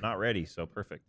not ready, so perfect.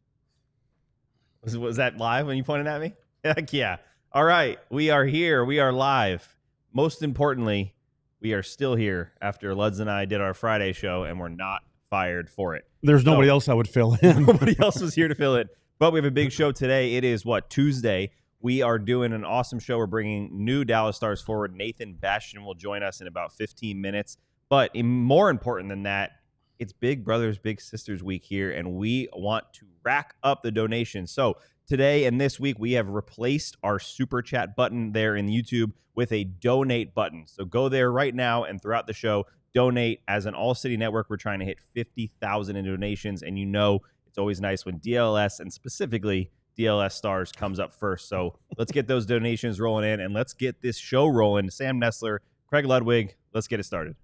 Was that live when you pointed at me? Heck yeah. All right, we are here. We are live. Most importantly, we are still here after Luds and I did our Friday show, and we're not fired for it. There's nobody else that would fill in. Nobody else was here to fill it. But we have a big show today. It is, Tuesday. We are doing an awesome show. We're bringing new Dallas Stars forward. Nathan Bastian will join us in about 15 minutes. But more important than that, it's Big Brothers, Big Sisters week here, and we want to rack up the donations. So today and this week, we have replaced our Super Chat button there in YouTube with a donate button. So go there right now and throughout the show, donate. As an ALLCITY network, we're trying to hit 50,000 in donations, and it's always nice when DLLS and specifically DLLS Stars comes up first. So let's get those donations rolling in, and let's get this show rolling. Sam Nestler, Craig Ludwig, let's get it started.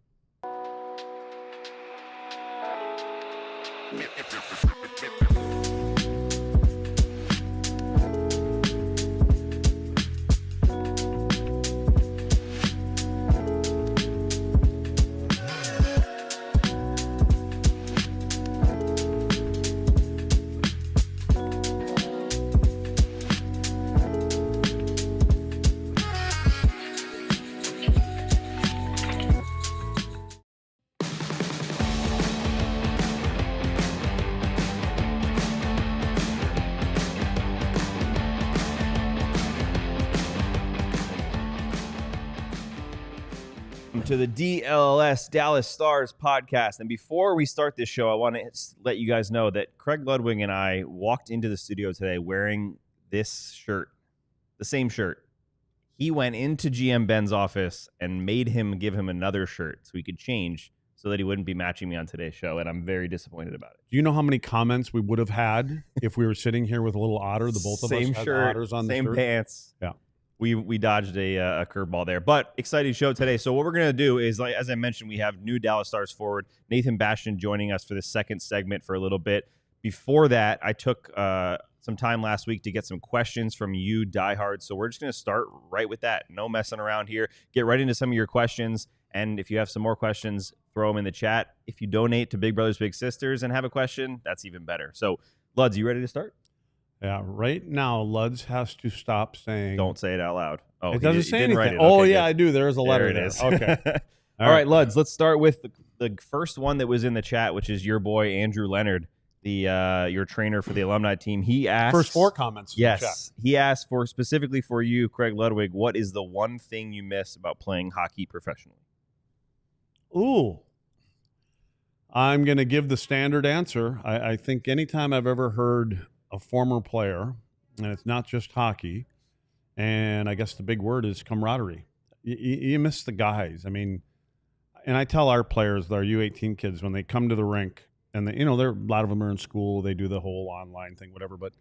To the DLLS Dallas Stars podcast. And before we start this show, I want to let you guys know that Craig Ludwig and I walked into the studio today wearing this shirt, the same shirt. He went into GM Ben's office and made him give him another shirt so he could change so that he wouldn't be matching me on today's show. And I'm very disappointed about it. Do you know how many comments we would have had if we were sitting here with a little otter? The both of same us had shirt, otters on same the shirt. pants. Yeah. We dodged a curveball there, but exciting show today. So what we're going to do is, like as I mentioned, we have new Dallas Stars forward, Nathan Bastian, joining us for the second segment for a little bit. Before that, I took some time last week to get some questions from you diehards. So we're just going to start right with that. No messing around here. Get right into some of your questions. And if you have some more questions, throw them in the chat. If you donate to Big Brothers, Big Sisters and have a question, that's even better. So, Luds, you ready to start? Yeah, right now, Luds has to stop saying... Don't say it out loud. Oh, it doesn't say anything. Oh, okay, yeah, I do. There is a letter there. It is. Okay. All right, Luds, let's start with the first one that was in the chat, which is your boy, Andrew Leonard, your trainer for the alumni team. He asked... First four comments. Yes. He asked specifically for you, Craig Ludwig, what is the one thing you miss about playing hockey professionally? Ooh. I'm going to give the standard answer. I think anytime I've ever heard a former player, and it's not just hockey, and I guess the big word is camaraderie. You miss the guys. I mean, and I tell our players, our U18 kids, when they come to the rink, and they, a lot of them are in school, they do the whole online thing, whatever. But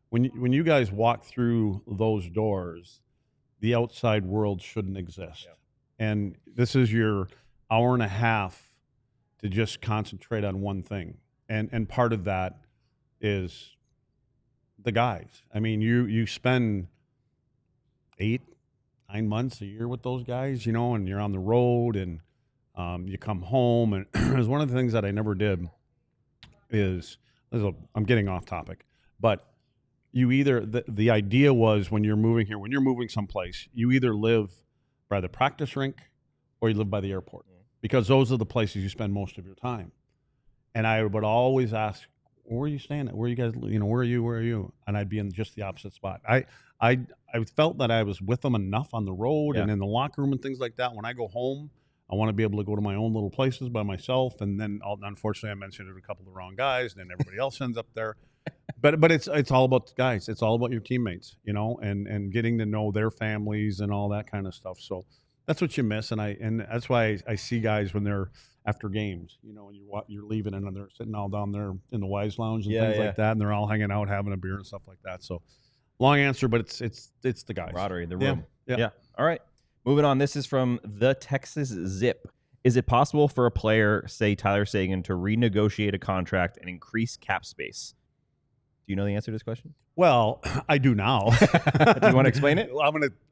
when you guys walk through those doors, the outside world shouldn't exist. Yep. And this is your hour and a half to just concentrate on one thing. And part of that is the guys. I mean, you spend 8-9 months a year with those guys, and you're on the road, and you come home. And it was one of the things that I never did I'm getting off topic, but you either, the idea was when you're moving someplace, you either live by the practice rink or you live by the airport, because those are the places you spend most of your time. And I would always ask, where are you staying at? Where are you guys, where are you? And I'd be in just the opposite spot. I felt that I was with them enough on the road and in the locker room and things like that. When I go home, I want to be able to go to my own little places by myself. And then, unfortunately, I mentioned it a couple of the wrong guys, and then everybody else ends up there. But it's all about the guys. It's all about your teammates, and getting to know their families and all that kind of stuff. So that's what you miss. And that's why I see guys when they're after games, and you're leaving, and they're sitting all down there in the Wise Lounge and things like that, and they're all hanging out, having a beer and stuff like that. So, long answer, but it's the guys. Camaraderie, the room. Yeah. All right. Moving on. This is from the Texas Zip. Is it possible for a player, say Tyler Seguin, to renegotiate a contract and increase cap space? Do you know the answer to this question? Well, I do now. Do you want to explain it?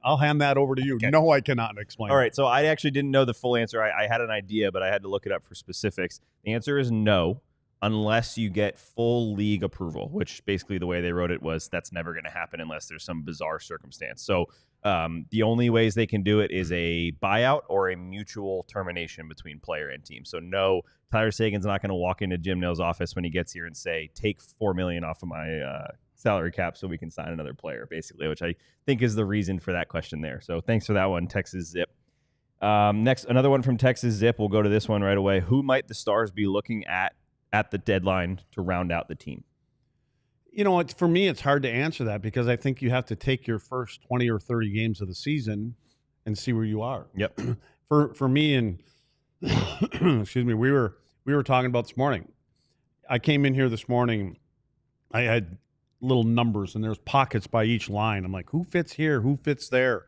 I'll hand that over to you. Okay. No, I cannot explain. All right. So I actually didn't know the full answer. I had an idea, but I had to look it up for specifics. The answer is no. unless you get full league approval, which basically the way they wrote it was that's never going to happen unless there's some bizarre circumstance. So the only ways they can do it is a buyout or a mutual termination between player and team. So no, Tyler Sagan's not going to walk into Jim Nill's office when he gets here and say, take $4 million off of my salary cap so we can sign another player, basically, which I think is the reason for that question there. So thanks for that one, Texas Zip. Next, another one from Texas Zip. We'll go to this one right away. Who might the Stars be looking at the deadline to round out the team? You know, for me, it's hard to answer that because I think you have to take your first 20 or 30 games of the season and see where you are. Yep. For me, and excuse me, we were talking about this morning. I came in here this morning. I had little numbers, and there's pockets by each line. I'm like, who fits here? Who fits there?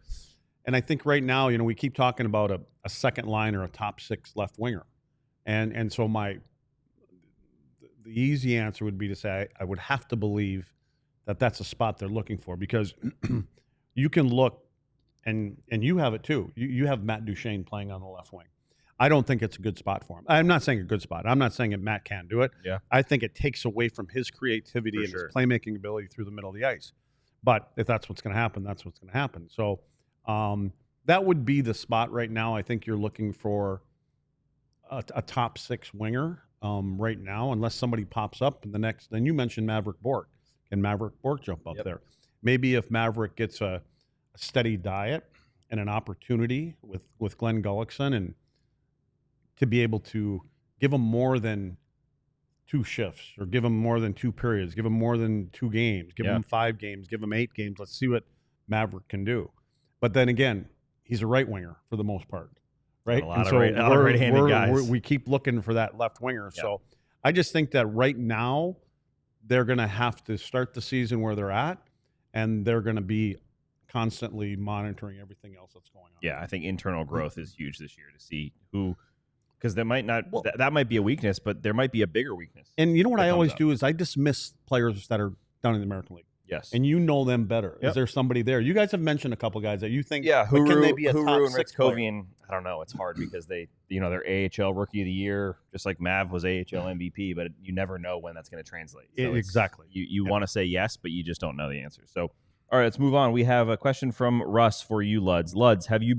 And I think right now, you know, we keep talking about a second line or a top six left winger, and so the easy answer would be to say I would have to believe that that's a spot they're looking for, because you can look, and you have it too. You have Matt Duchene playing on the left wing. I don't think it's a good spot for him. I'm not saying a good spot. I'm not saying that Matt can't do it. Yeah. I think it takes away from his creativity and his playmaking ability through the middle of the ice. But if that's what's going to happen, that's what's going to happen. So that would be the spot right now. I think you're looking for a top six winger right now, unless somebody pops up in the next. Then you mentioned Maverick Bourque. Can Maverick Bourque jump up there? Maybe if Maverick gets a steady diet and an opportunity with Glenn Gullickson, and to be able to give him more than 2 shifts, or give him more than 2 periods, give him more than 2 games, give him 5 games, give him 8 games. Let's see what Maverick can do. But then again, he's a right winger for the most part, right? A lot of right-handed guys. We keep looking for that left winger. Yeah. So I just think that right now they're going to have to start the season where they're at, and they're going to be constantly monitoring everything else that's going on. Yeah, I think internal growth is huge this year to see who, because there might not, that might be a weakness, but there might be a bigger weakness. And you know what I always do is I dismiss players that are down in the American League. Yes. And you know them better. Yep. Is there somebody there? You guys have mentioned a couple guys that you think, Huru, can they be a top 6 player? I don't know. It's hard because they're AHL Rookie of the Year, just like Mav was AHL MVP, but you never know when that's going to translate. So exactly. You want to say yes, but you just don't know the answer. So, all right, let's move on. We have a question from Russ for you, Luds. Luds, have you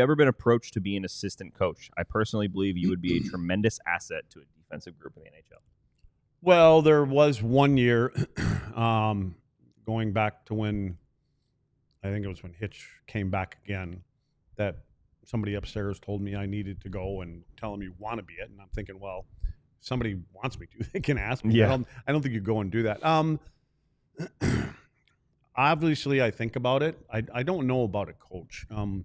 ever been approached to be an assistant coach? I personally believe you would be a tremendous asset to a defensive group in the NHL. Well, there was one year, going back to when, I think it was when Hitch came back again, that somebody upstairs told me I needed to go and tell them you want to be it. And I'm thinking, well, if somebody wants me to, they can ask me. Yeah. I don't think you go and do that. Obviously, I think about it. I don't know about a coach. I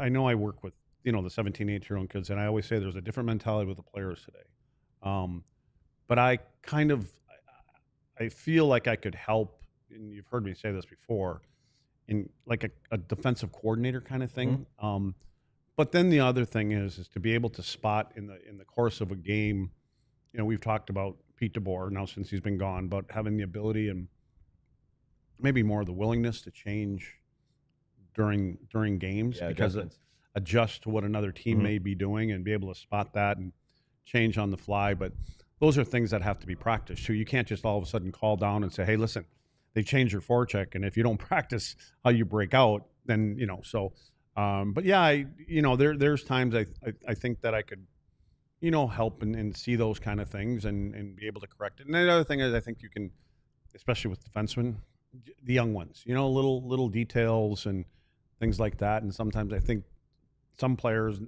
know I work with, the 17, 18-year-old kids, and I always say there's a different mentality with the players today. But I feel like I could help, and you've heard me say this before, in like a defensive coordinator kind of thing. Mm-hmm. But then the other thing is to be able to spot in the course of a game. We've talked about Pete DeBoer now since he's been gone, but having the ability and maybe more the willingness to change during games, because adjust to what another team may be doing and be able to spot that and change on the fly. But those are things that have to be practiced. So you can't just all of a sudden call down and say, hey, listen, they changed your forecheck, and if you don't practice how you break out, then, so, but yeah, there's times I think that I could, help and see those kind of things and be able to correct it. And the other thing is I think you can, especially with defensemen, the young ones, little details and things like that. And sometimes I think some players,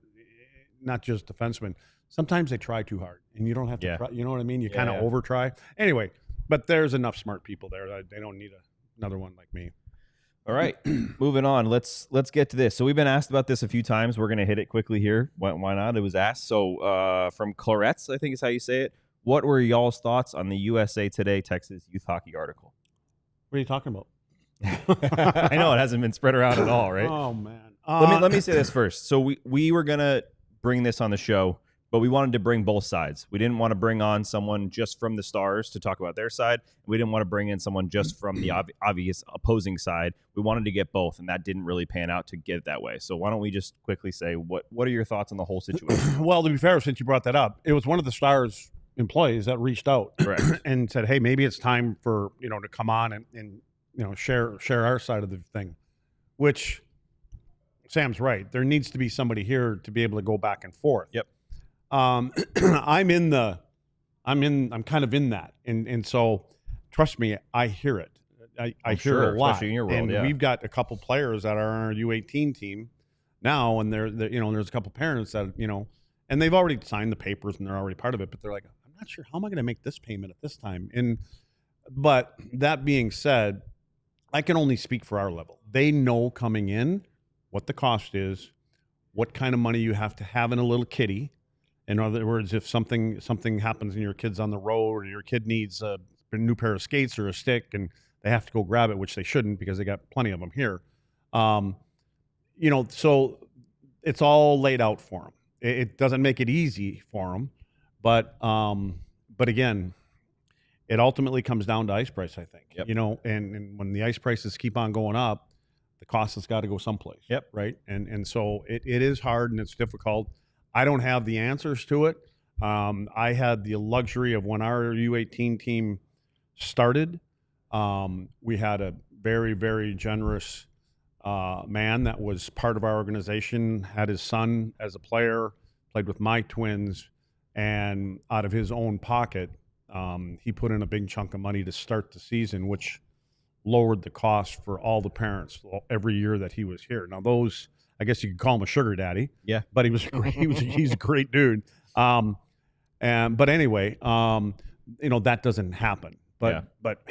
not just defensemen, sometimes they try too hard, and you don't have to try, you know what I mean? You kind of over try. Anyway, but there's enough smart people there that they don't need another one like me. All right, moving on. Let's get to this. So we've been asked about this a few times. We're going to hit it quickly here. Why not? It was asked. So from Claretts, I think is how you say it. What were y'all's thoughts on the USA Today Texas youth hockey article? What are you talking about? I know it hasn't been spread around at all, right? Oh man. Let me say this first. So we were gonna bring this on the show, but we wanted to bring both sides. We didn't want to bring on someone just from the Stars to talk about their side. We didn't want to bring in someone just from the obvious opposing side. We wanted to get both, and that didn't really pan out to get it that way. So why don't we just quickly say what are your thoughts on the whole situation? Well, to be fair, since you brought that up, it was one of the Stars employees that reached out Correct. and said, hey, maybe it's time for, to come on and share our side of the thing, which Sam's right. There needs to be somebody here to be able to go back and forth. Yep. I'm kind of in that. And so trust me, I hear it. I hear it a lot. Especially in your world, and we've got a couple players that are on our U18 team now, and they're there's a couple parents that, and they've already signed the papers and they're already part of it, but they're like, I'm not sure, how am I going to make this payment at this time? But that being said, I can only speak for our level. They know coming in what the cost is, what kind of money you have to have in a little kitty. In other words, if something happens and your kid's on the road, or your kid needs a new pair of skates or a stick and they have to go grab it, which they shouldn't because they got plenty of them here. So it's all laid out for them. It doesn't make it easy for them, but again, it ultimately comes down to ice price, I think. Yep. And when the ice prices keep on going up, the cost has got to go someplace. Yep. Right. And so it is hard and it's difficult. I don't have the answers to it. I had the luxury of when our U18 team started, we had a very, very generous man that was part of our organization, had his son as a player, played with my twins, and out of his own pocket, he put in a big chunk of money to start the season, which lowered the cost for all the parents every year that he was here. Now those, I guess you could call him a sugar daddy. Yeah. But he was great. He's a great dude. But anyway, that doesn't happen. But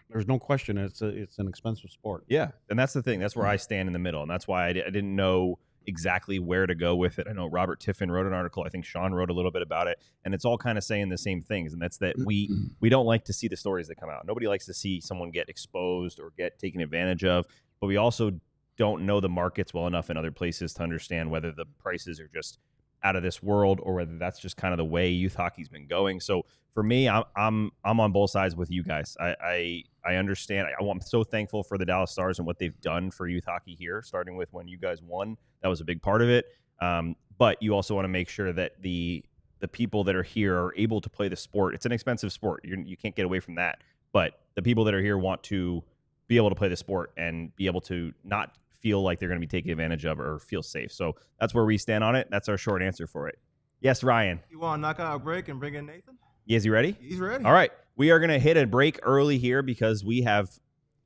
there's no question it's an expensive sport. Yeah. And that's the thing. That's where I stand in the middle. And that's why I didn't know exactly where to go with it. I know Robert Tiffin wrote an article. I think Sean wrote a little bit about it. And it's all kind of saying the same things. And that's that we don't like to see the stories that come out. Nobody likes to see someone get exposed or get taken advantage of. But we also don't know the markets well enough in other places to understand whether the prices are just out of this world or whether that's just kind of the way youth hockey's been going. So for me, I'm on both sides with you guys. I understand. I'm so thankful for the Dallas Stars and what they've done for youth hockey here, starting with when you guys won. That was a big part of it. But you also want to make sure that the people that are here are able to play the sport. It's an expensive sport. You can't get away from that. But the people that are here want to be able to play the sport and be able to not feel like they're going to be taken advantage of or feel safe. So that's where we stand on it. That's our short answer for it. Yes, Ryan. You want to knock out a break and bring in Nathan? Is he ready? He's ready. All right. We are going to hit a break early here because we have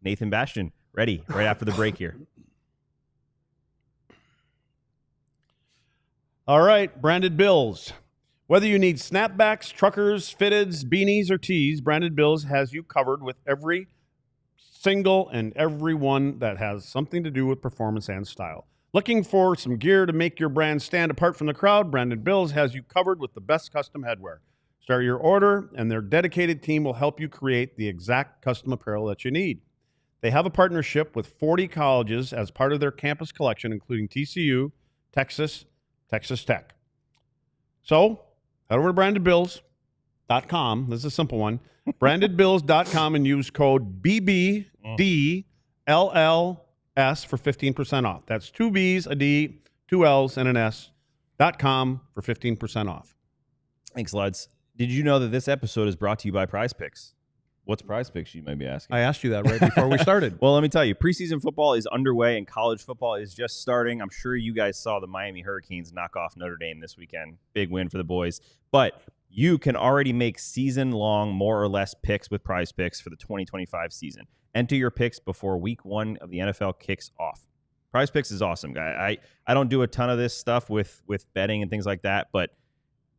Nathan Bastian ready right after the break here. All right, Branded Bills. Whether you need snapbacks, truckers, fitteds, beanies, or tees, Branded Bills has you covered with every single and every one that has something to do with performance and style. Looking for some gear to make your brand stand apart from the crowd? Branded Bills has you covered with the best custom headwear. Start your order, and their dedicated team will help you create the exact custom apparel that you need. They have a partnership with 40 colleges as part of their campus collection, including TCU, Texas, Texas Tech. So head over to brandedbills.com. This is a simple one. brandedbills.com and use code BBDLLS for 15% off. That's 2 B's, a D, 2 L's, and an S.com for 15% off. Thanks, Luds. Did you know that this episode is brought to you by Prize Picks? What's Prize Picks, you might be asking? I asked you that right before we started. Well, let me tell you, preseason football is underway and college football is just starting. I'm sure you guys saw the Miami Hurricanes knock off Notre Dame this weekend. Big win for the boys. But you can already make season-long, more or less picks with Prize Picks for the 2025 season. Enter your picks before week 1 of the NFL kicks off. Prize Picks is awesome, guy. I don't do a ton of this stuff with betting and things like that, but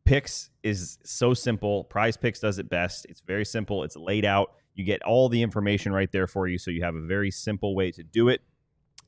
Picks is so simple. Prize Picks does it best. It's very simple. It's laid out. You get all the information right there for you, so you have a very simple way to do it.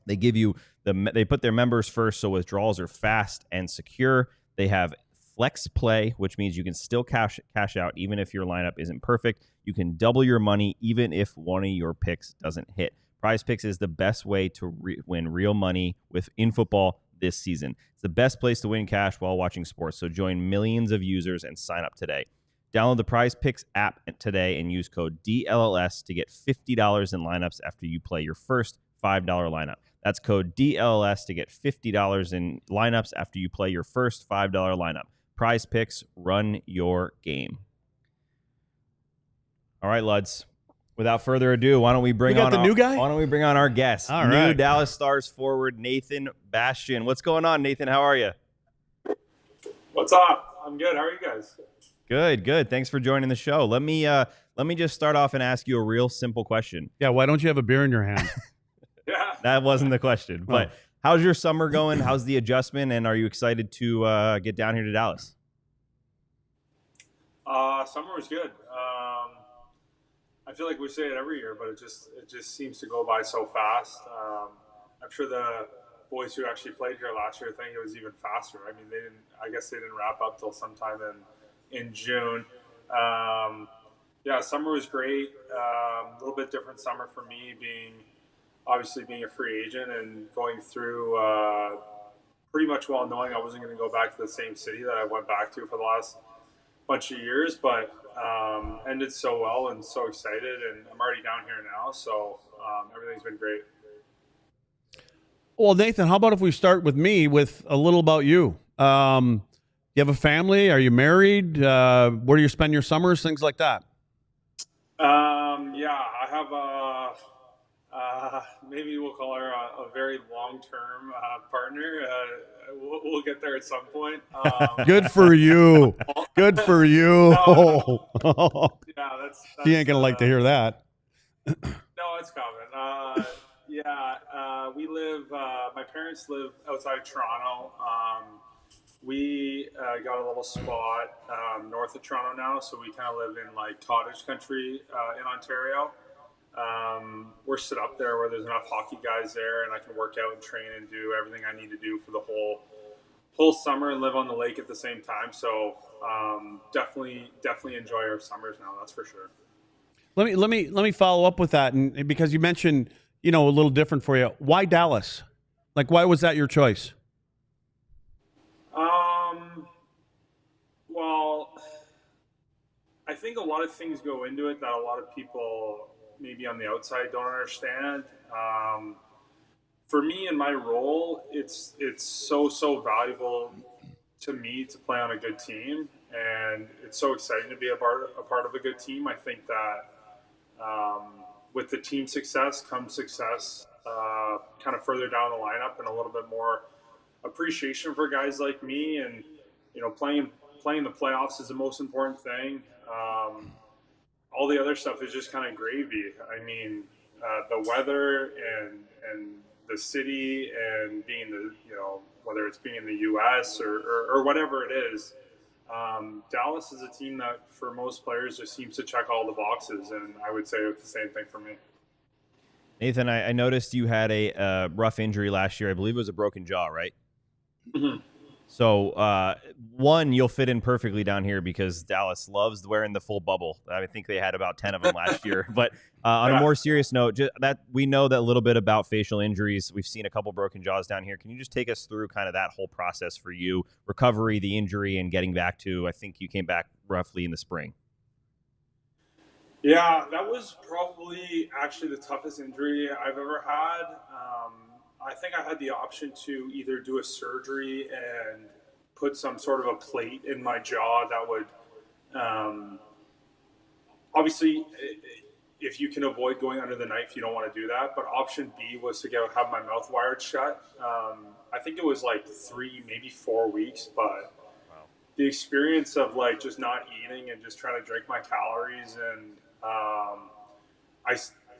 They give you they put their members first, so withdrawals are fast and secure. They have Flex Play, which means you can still cash out even if your lineup isn't perfect. You can double your money even if one of your picks doesn't hit. Prize Picks is the best way to win real money in football this season. It's the best place to win cash while watching sports, so join millions of users and sign up today. Download the Prize Picks app today and use code DLLS to get $50 in lineups after you play your first $5 lineup. That's code DLLS to get $50 in lineups after you play your first $5 lineup. Prize Picks, run your game. All right, Luds. Without further ado, why don't we bring got on the new guy? Why don't we bring on our guest, All new right. Dallas Stars forward Nathan Bastian. What's going on, Nathan? How are you? What's up? I'm good. How are you guys? Good, good. Thanks for joining the show. Let me just start off and ask you a real simple question. Yeah, why don't you have a beer in your hand? Yeah. That wasn't the question, but how's your summer going? How's the adjustment, and are you excited to get down here to Dallas? Summer was good. I feel like we say it every year, but it just seems to go by so fast. I'm sure the boys who actually played here last year think it was even faster. I mean, I guess they didn't wrap up till sometime in June. Yeah, summer was great. A little bit different summer for me, obviously being a free agent and going through pretty much well knowing I wasn't going to go back to the same city that I went back to for the last bunch of years, but ended so well and so excited, and I'm already down here now, so everything's been great. Well, Nathan, how about if we start with me with a little about you? You have a family? Are you married? Where do you spend your summers? Things like that. Yeah, I have maybe we'll call her a very long-term partner. We'll get there at some point. Good for you. Good for you. Yeah, that's She ain't gonna like to hear that. No, it's coming. We live. My parents live outside of Toronto. We got a little spot north of Toronto now, so we kind of live in like cottage country in Ontario. We're set up there where there's enough hockey guys there, and I can work out and train and do everything I need to do for the whole summer and live on the lake at the same time. So definitely enjoy our summers now. That's for sure. Let me follow up with that, and because you mentioned, a little different for you. Why Dallas? Like, why was that your choice? Well, I think a lot of things go into it that a lot of people maybe on the outside don't understand. For me in my role, it's so valuable to me to play on a good team, and it's so exciting to be a part of a good team. I think that with the team success comes success kind of further down the lineup, and a little bit more appreciation for guys like me. And playing the playoffs is the most important thing. All the other stuff is just kind of gravy. I mean, the weather and the city and being whether it's being in the U.S. or whatever it is, Dallas is a team that for most players just seems to check all the boxes, and I would say it's the same thing for me. Nathan, I noticed you had a rough injury last year. I believe it was a broken jaw, right? Mm-hmm. So, one, you'll fit in perfectly down here because Dallas loves wearing the full bubble. I think they had about 10 of them last year. But on a more serious note, just that we know that a little bit about facial injuries. We've seen a couple broken jaws down here. Can you just take us through kind of that whole process for you, recovery, the injury, and getting back to, I think you came back roughly in the spring. Yeah, that was probably actually the toughest injury I've ever had. I think I had the option to either do a surgery and put some sort of a plate in my jaw that would, obviously, if you can avoid going under the knife, you don't want to do that. But option B was to have my mouth wired shut. I think it was like 3, maybe 4 weeks, but the experience of like just not eating and just trying to drink my calories, and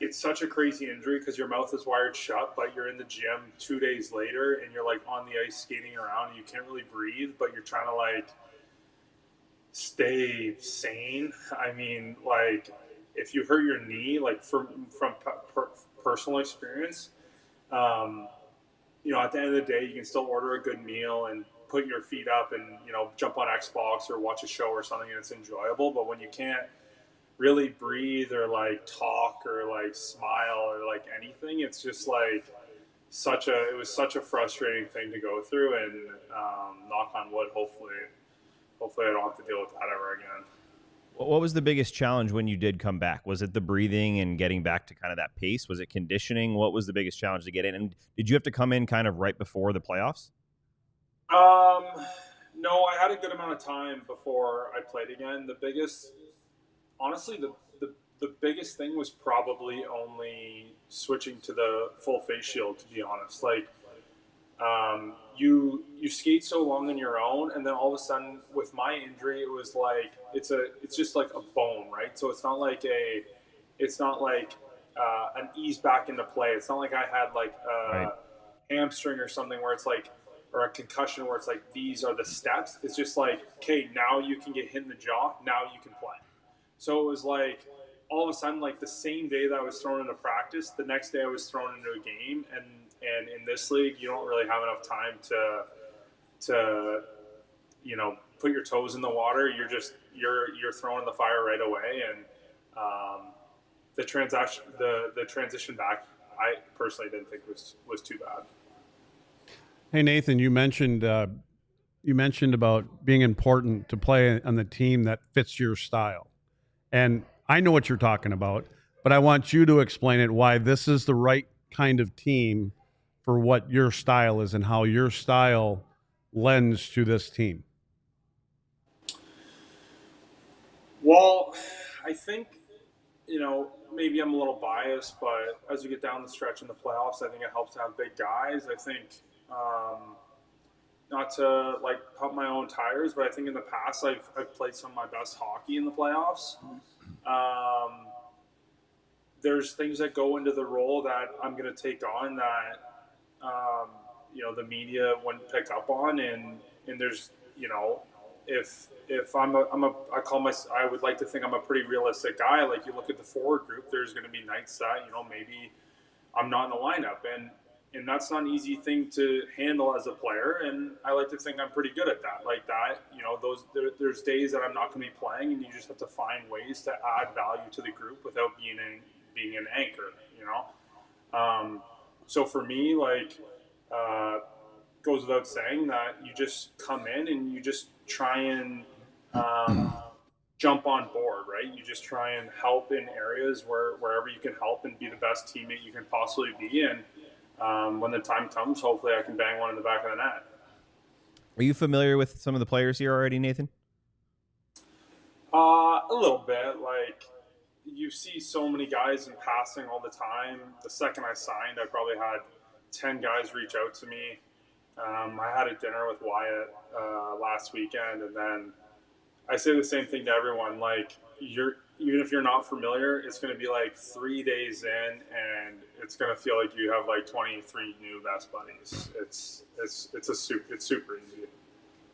it's such a crazy injury because your mouth is wired shut, but you're in the gym 2 days later and you're like on the ice skating around and you can't really breathe, but you're trying to like stay sane. I mean, like if you hurt your knee, like from personal experience, at the end of the day, you can still order a good meal and put your feet up and, jump on Xbox or watch a show or something, and it's enjoyable. But when you can't really breathe or like talk or like smile or like anything, it's just like it was such a frustrating thing to go through. And knock on wood, hopefully I don't have to deal with that ever again. What was the biggest challenge when you did come back? Was it the breathing and getting back to kind of that pace? Was it conditioning? What was the biggest challenge to get in? And did you have to come in kind of right before the playoffs? No, I had a good amount of time before I played again. The biggest, honestly, the the biggest thing was probably only switching to the full face shield, to be honest. Like, you skate so long on your own, and then all of a sudden with my injury, it was like it's just like a bone, right? So it's not like an ease back into play. It's not like I had like a hamstring or something where it's like, or a concussion where it's like these are the steps. It's just like, okay, now you can get hit in the jaw, now you can play. So it was like all of a sudden, like the same day that I was thrown into practice, the next day I was thrown into a game, and in this league, you don't really have enough time to put your toes in the water. You're throwing the fire right away, and the transition back, I personally didn't think was too bad. Hey Nathan, you mentioned about being important to play on the team that fits your style, and I know what you're talking about, but I want you to explain it, why this is the right kind of team for what your style is and how your style lends to this team. Well, I think, maybe I'm a little biased, but as we get down the stretch in the playoffs, I think it helps to have big guys. I think, not to like pump my own tires, but I think in the past I've played some of my best hockey in the playoffs. There's things that go into the role that I'm going to take on that, the media wouldn't pick up on. And there's, if I would like to think I'm a pretty realistic guy. Like, you look at the forward group, there's going to be nights that, maybe I'm not in the lineup, and that's not an easy thing to handle as a player. And I like to think I'm pretty good at that. Like that, there's days that I'm not going to be playing, and you just have to find ways to add value to the group without being an anchor, So for me, like, goes without saying that you just come in and you just try and jump on board, right? You just try and help in areas wherever you can help and be the best teammate you can possibly be. And when the time comes, hopefully I can bang one in the back of the net. Are you familiar with some of the players here already, Nathan? A little bit. Like, you see so many guys in passing all the time. The second I signed, I probably had 10 guys reach out to me. I had a dinner with Wyatt last weekend, and then I say the same thing to everyone. Like, even if you're not familiar, it's going to be like 3 days in, and it's going to feel like you have like 23 new best buddies. It's super easy.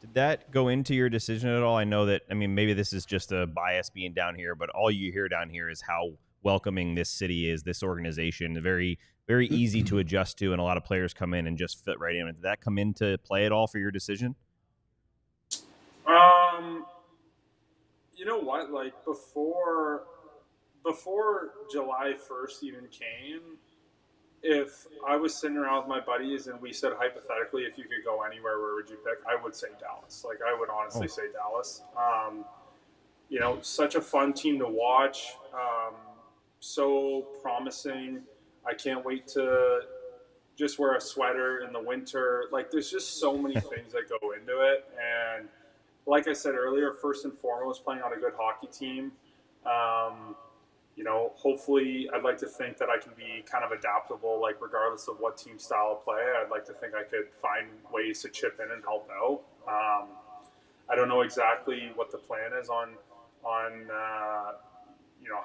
Did that go into your decision at all? I know that, maybe this is just a bias being down here, but all you hear down here is how welcoming this city is, this organization, very, very easy to adjust to, and a lot of players come in and just fit right in. Did that come into play at all for your decision? You know what? Like, before July 1st even came, if I was sitting around with my buddies and we said hypothetically, if you could go anywhere, where would you pick? I would say Dallas. Like, I would honestly say Dallas. Such a fun team to watch. So promising. I can't wait to just wear a sweater in the winter. Like, there's just so many things that go into it. And like I said earlier, first and foremost, playing on a good hockey team. Hopefully I'd like to think that I can be kind of adaptable, like regardless of what team style of play. I'd like to think I could find ways to chip in and help out. I don't know exactly what the plan is on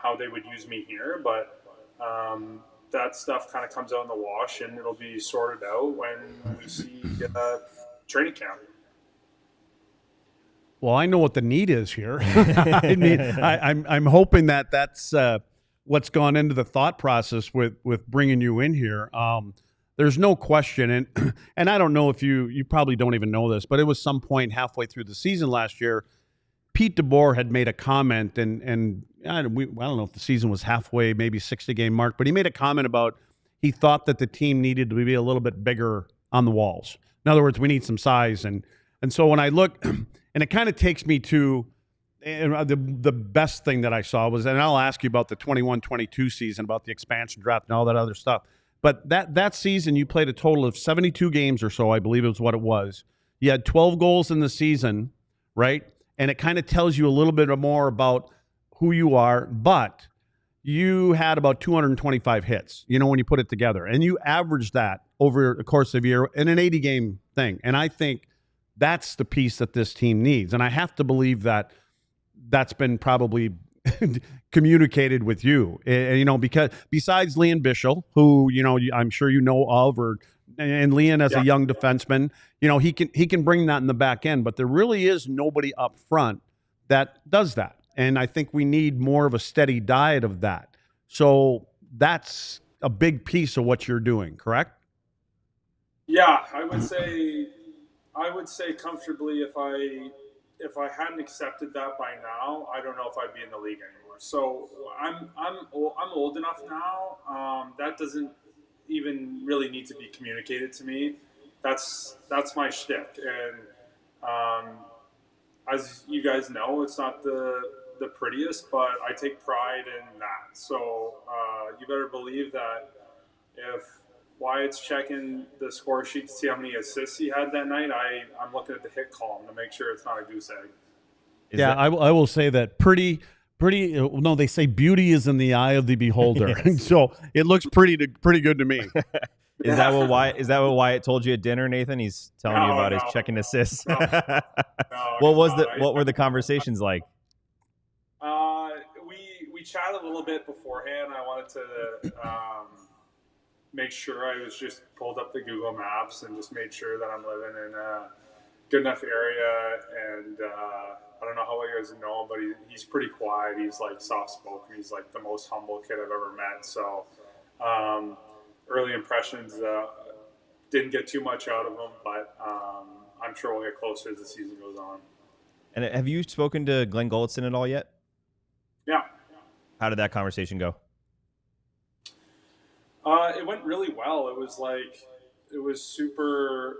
how they would use me here, but that stuff kind of comes out in the wash, and it'll be sorted out when we see training camp. Well, I know what the need is here. I'm hoping that's what's gone into the thought process with bringing you in here. There's no question, and I don't know if you probably don't even know this, but it was some point halfway through the season last year, Pete DeBoer had made a comment, and I don't know if the season was halfway, maybe 60-game mark, but he made a comment about he thought that the team needed to be a little bit bigger on the walls. In other words, we need some size, and so when I look. And it kind of takes me to the best thing that I saw was, and I'll ask you about the 21-22 season, about the expansion draft and all that other stuff. But that season, you played a total of 72 games or so, I believe it was what it was. You had 12 goals in the season, right? And it kind of tells you a little bit more about who you are. But you had about 225 hits, when you put it together, and you averaged that over the course of a year in an 80-game thing. And I think that's the piece that this team needs. And I have to believe that that's been probably communicated with you, because besides Leon Bischel, who, I'm sure you know of, and Leon as a young defenseman, he can bring that in the back end, but there really is nobody up front that does that. And I think we need more of a steady diet of that. So that's a big piece of what you're doing, correct? Yeah, I would say comfortably if I hadn't accepted that by now, I don't know if I'd be in the league anymore. So I'm old enough now. That doesn't even really need to be communicated to me. That's my shtick. And as you guys know, it's not the prettiest, but I take pride in that. So you better believe that if Wyatt's checking the score sheet to see how many assists he had that night, I'm looking at the hit column to make sure it's not a goose egg. I will say that pretty. No, they say beauty is in the eye of the beholder, and so it looks pretty good to me. Is that what Wyatt told you at dinner, Nathan? He's telling you about his checking assists. What were the conversations like? We chatted a little bit beforehand. I wanted to make sure I was just pulled up the Google Maps and just made sure that I'm living in a good enough area. And I don't know how well you guys know him, but he's pretty quiet. He's like soft spoken. He's like the most humble kid I've ever met. So early impressions, didn't get too much out of him, but I'm sure we'll get closer as the season goes on. And have you spoken to Glenn Gulletson at all yet? Yeah. How did that conversation go? It went really well. It was super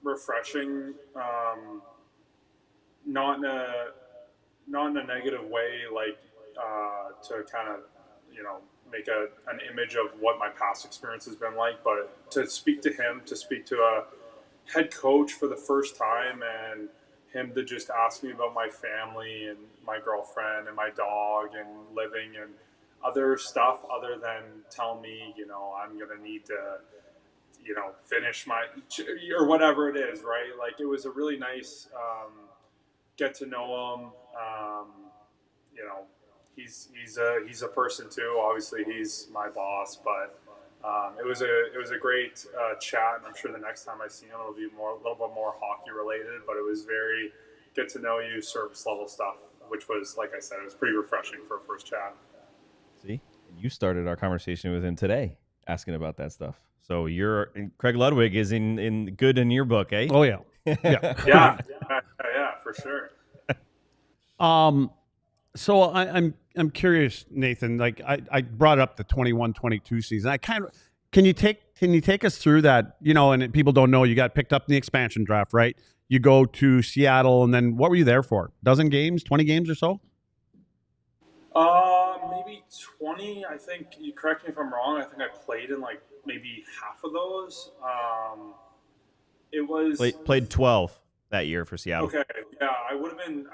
refreshing. Not in a negative way, like to kind of make an image of what my past experience has been like, but to speak to him, to speak to a head coach for the first time, and him to just ask me about my family and my girlfriend and my dog and living and other stuff other than tell me, I'm going to need to, finish my, or whatever it is, right? Like, it was a really nice get to know him. He's a person too. Obviously he's my boss, but it was a great chat, and I'm sure the next time I see him it'll be a little bit more hockey related, but it was very get to know you, service level stuff, which was, like I said, it was pretty refreshing for a first chat. See, you started our conversation with him today, asking about that stuff. So Craig Ludwig is in good in your book, eh? Oh yeah, yeah, for sure. So I'm curious, Nathan. Like I brought up the 21-22 season. Can you take us through that? And people don't know you got picked up in the expansion draft, right? You go to Seattle, and then what were you there for? Dozen games, 20 games or so? Maybe 20. I think, you correct me if I'm wrong, I think I played in like maybe half of those. It was played 12 that year for Seattle. Okay, yeah, I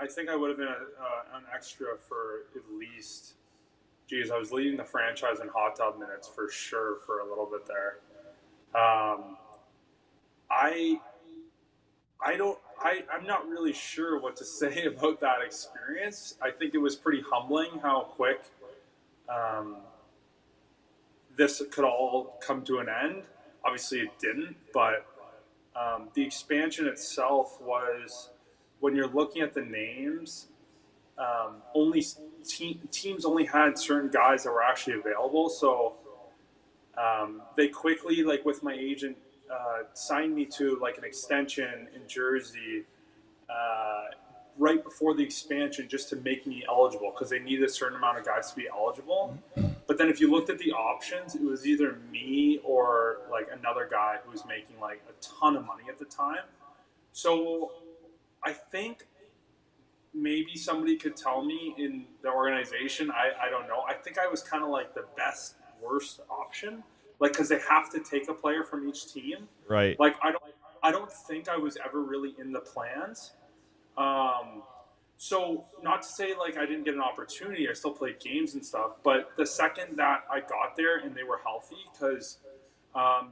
think I would have been an extra for at least. Geez, I was leading the franchise in hot tub minutes for sure for a little bit there. I'm not really sure what to say about that experience. I think it was pretty humbling how quick this could all come to an end. Obviously it didn't, but the expansion itself was, when you're looking at the names, teams only had certain guys that were actually available. So they quickly, like with my agent, signed me to like an extension in Jersey right before the expansion, just to make me eligible, because they needed a certain amount of guys to be eligible. But then if you looked at the options, it was either me or like another guy who was making like a ton of money at the time. So I think maybe somebody could tell me in the organization, I don't know. I think I was kind of like the best, worst option, like, because they have to take a player from each team. Right. Like, I don't think I was ever really in the plans. So not to say like I didn't get an opportunity, I still played games and stuff. But the second that I got there and they were healthy, because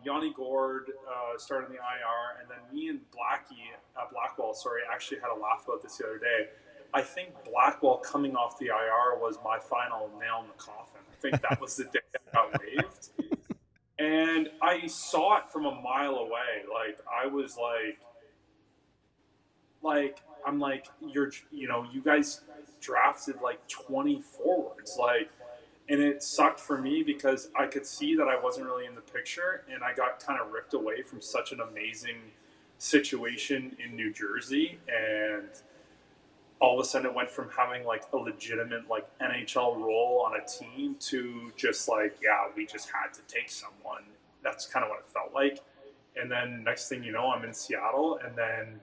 Yanni Gord started in the IR, and then me and Blackwell, sorry, actually had a laugh about this the other day. I think Blackwell coming off the IR was my final nail in the coffin. I think that was the day I got waived. And I saw it from a mile away. Like, I was I'm like, you guys drafted like 20 forwards. Like, and it sucked for me because I could see that I wasn't really in the picture, and I got kind of ripped away from such an amazing situation in New Jersey. And all of a sudden it went from having like a legitimate like NHL role on a team to just like, yeah, we just had to take someone. That's kind of what it felt like. And then next thing you know, I'm in Seattle, and then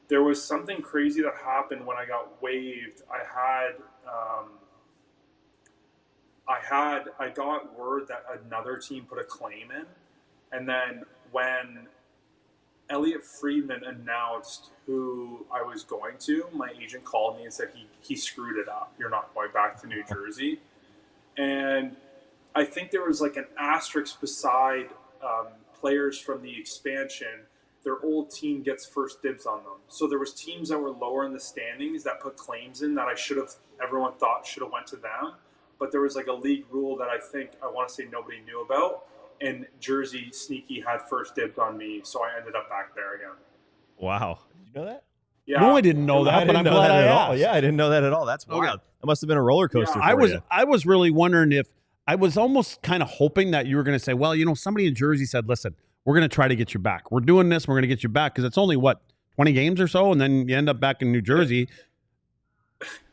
there was something crazy that happened when I got waived. I got word that another team put a claim in, and then when Elliot Friedman announced who I was going to, my agent called me and said he screwed it up. You're not going back to New Jersey. And I think there was like an asterisk beside players from the expansion. Their old team gets first dibs on them. So there was teams that were lower in the standings that put claims in that everyone thought should have went to them. But there was like a league rule that I want to say nobody knew about. And Jersey sneaky had first dibs on me, so I ended up back there again. Wow. Did you know that? Yeah. No, I didn't know that, but I'm glad I asked. Yeah, I didn't know that at all. That's wild. Okay. That must have been a roller coaster Yeah. for you. I was really wondering if I was almost kind of hoping that you were going to say, well, somebody in Jersey said, listen, we're going to try to get you back. We're doing this. We're going to get you back because it's only, 20 games or so, and then you end up back in New Jersey.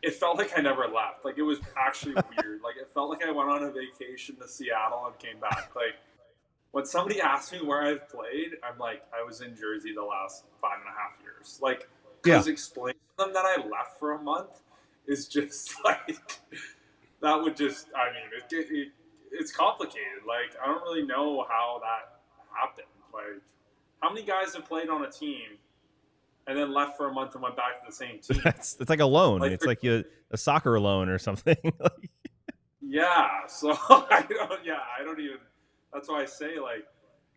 It felt like I never left. Like, it was actually weird. Like, it felt like I went on a vacation to Seattle and came back. Like, when somebody asks me where I've played, I'm like, I was in Jersey the last 5.5 years. Like, because explaining to them that I left for a month is just like, that would just, I mean, it's complicated. Like, I don't really know how that happened. Like, how many guys have played on a team and then left for a month and went back to the same team? It's like a loan. Like, it's like a soccer loan or something. Yeah. So I don't even. That's why I say, like,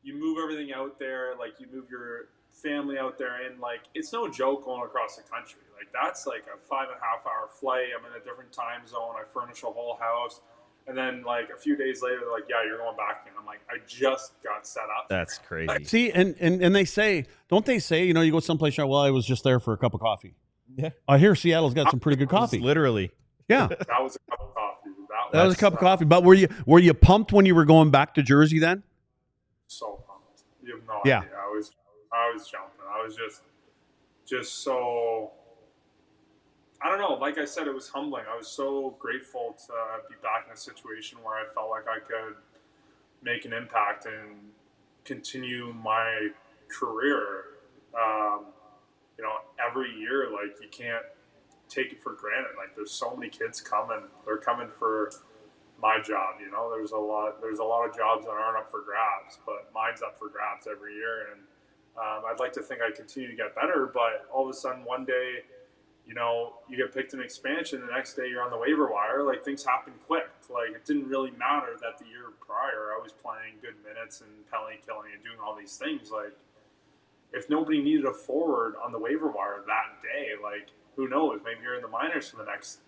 you move everything out there, like you move your family out there, and like it's no joke going across the country. Like, that's like a 5.5 hour flight. I'm in a different time zone. I furnish a whole house. And then, like, a few days later, they're like, yeah, you're going back in. I'm like, I just got set up. That's crazy. See, and they say, don't they say, you go someplace, well, I was just there for a cup of coffee. Yeah. I hear Seattle's got some pretty good coffee. Literally. Yeah. That was a cup of coffee. That was a cup of coffee. But were you pumped when you were going back to Jersey then? So pumped. You have no Yeah. idea. I was jumping. I was just so, I don't know. Like I said, it was humbling. I was so grateful to be back in a situation where I felt like I could make an impact and continue my career. Every year, like, you can't take it for granted. Like, there's so many kids coming. They're coming for my job. There's a lot of jobs that aren't up for grabs, but mine's up for grabs every year. And I'd like to think I continue to get better, but all of a sudden one day, you get picked in expansion, the next day you're on the waiver wire. Like, things happen quick. Like, it didn't really matter that the year prior I was playing good minutes and penalty killing and doing all these things. Like, if nobody needed a forward on the waiver wire that day, like, who knows? Maybe you're in the minors for the next,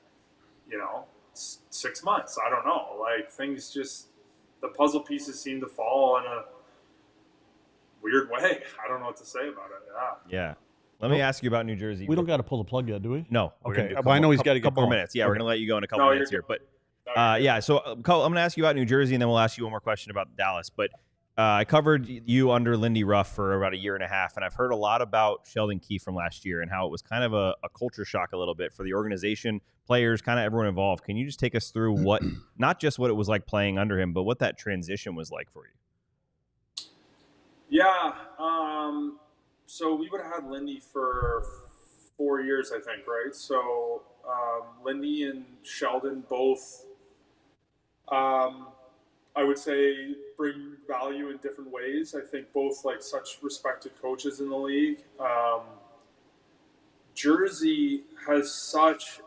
6 months. I don't know. Like, things just, the puzzle pieces seem to fall in a weird way. I don't know what to say about it. Yeah. Let me ask you about New Jersey. We don't got to pull the plug yet, do we? No. We're Okay. gonna do But I know he's got to get couple more going. minutes. Yeah, we're gonna let you go in a couple No, minutes you're here. But good. yeah, so Cole, I'm gonna ask you about New Jersey, and then we'll ask you one more question about Dallas. But I covered you under Lindy Ruff for about a year and a half, and I've heard a lot about Sheldon Keefe from last year and how it was kind of a culture shock a little bit for the organization, players, kind of everyone involved. Can you just take us through not just what it was like playing under him, but what that transition was like for you? Yeah. So we would have had Lindy for 4 years, I think, right? So Lindy and Sheldon both, I would say, bring value in different ways. I think both, like, such respected coaches in the league. Jersey has such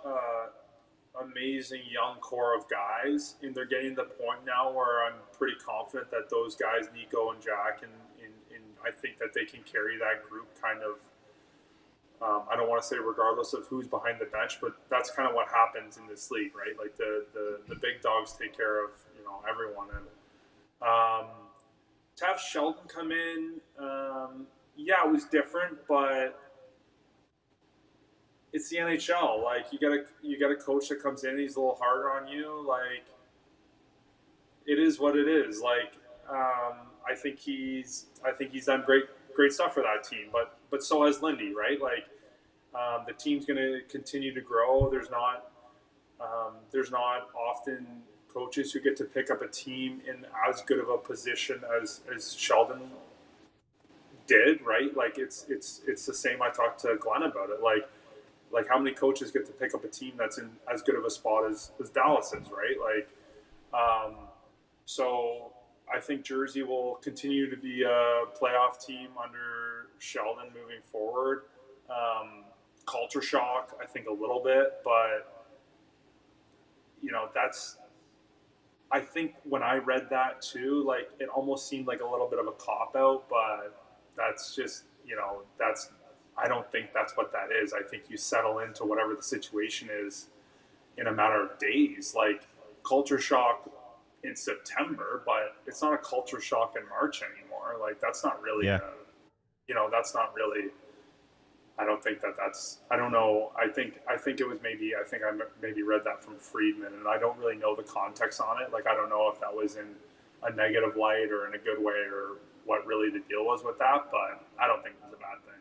amazing young core of guys, and they're getting to the point now where I'm pretty confident that those guys, Nico and Jack, and I think that they can carry that group kind of. I don't want to say regardless of who's behind the bench, but that's kind of what happens in this league, right? Like the big dogs take care of everyone, and to have Sheldon come in, yeah, it was different, but it's the NHL. Like you got a coach that comes in, he's a little harder on you. Like it is what it is. Like I think he's done great stuff for that team, but so has Lindy, right? Like the team's going to continue to grow. There's not often coaches who get to pick up a team in as good of a position as Sheldon did, right? Like it's the same. I talked to Glenn about it. Like how many coaches get to pick up a team that's in as good of a spot as Dallas is, right? Like so I think Jersey will continue to be a playoff team under Sheldon moving forward. Culture shock, I think a little bit, but I think when I read that too, like it almost seemed like a little bit of a cop out, but that's just, I don't think that's what that is. I think you settle into whatever the situation is in a matter of days. Like culture shock in September, but it's not a culture shock in March anymore. Like that's not really, that's not really. I don't think that's. I don't know. I think it was maybe. I think I maybe read that from Friedman, and I don't really know the context on it. Like I don't know if that was in a negative light or in a good way or what really the deal was with that. But I don't think it was a bad thing.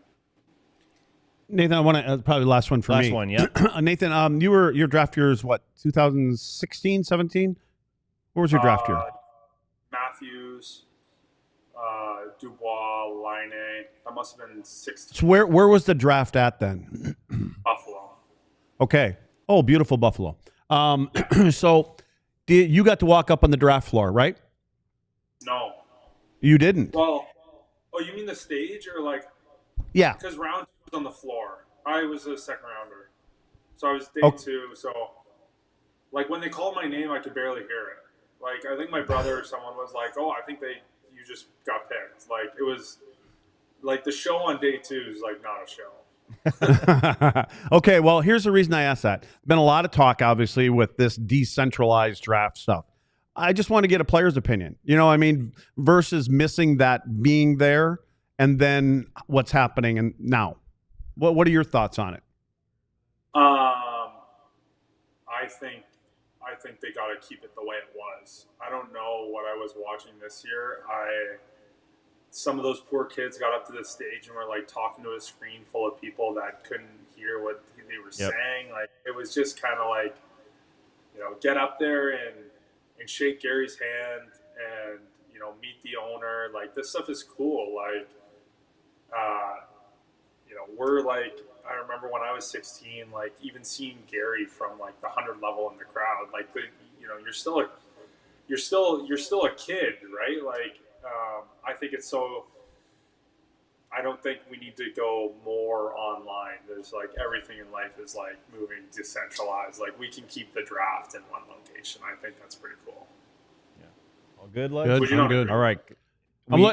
Nathan, I want to probably last one for me. Last one, yeah. Nathan, your draft year is what? 2016, 17? What was your draft year? Matthews, Dubois, Line. That must have been 16. So where was the draft at then? Buffalo. Okay. Oh, beautiful Buffalo. So you got to walk up on the draft floor, right? No. You didn't? Well, you mean the stage or like? Yeah. Because round 2 was on the floor. I was a second rounder. So I was day 2. So like when they called my name, I could barely hear it. Like I think my brother or someone was like, "Oh, I think you just got picked." Like it was like the show on day 2 is like not a show. Okay, well, here's the reason I asked that. Been a lot of talk, obviously, with this decentralized draft stuff. I just want to get a player's opinion. Versus missing that being there, and then what's happening and now. What are your thoughts on it? I think they got to keep it the way it was. I don't know what I was watching this year. Some of those poor kids got up to the stage and were like talking to a screen full of people that couldn't hear what they were saying. Like it was just kind of like, get up there and shake Gary's hand and meet the owner. Like this stuff is cool. Like we're like, I remember when I was 16, like even seeing Gary from like the 100 level in the crowd, like you're still a kid, right? Like I think it's so. I don't think we need to go more online. There's like everything in life is like moving decentralized. Like we can keep the draft in one location. I think that's pretty cool. Yeah. All good, Lud? Good. I'm good. All right.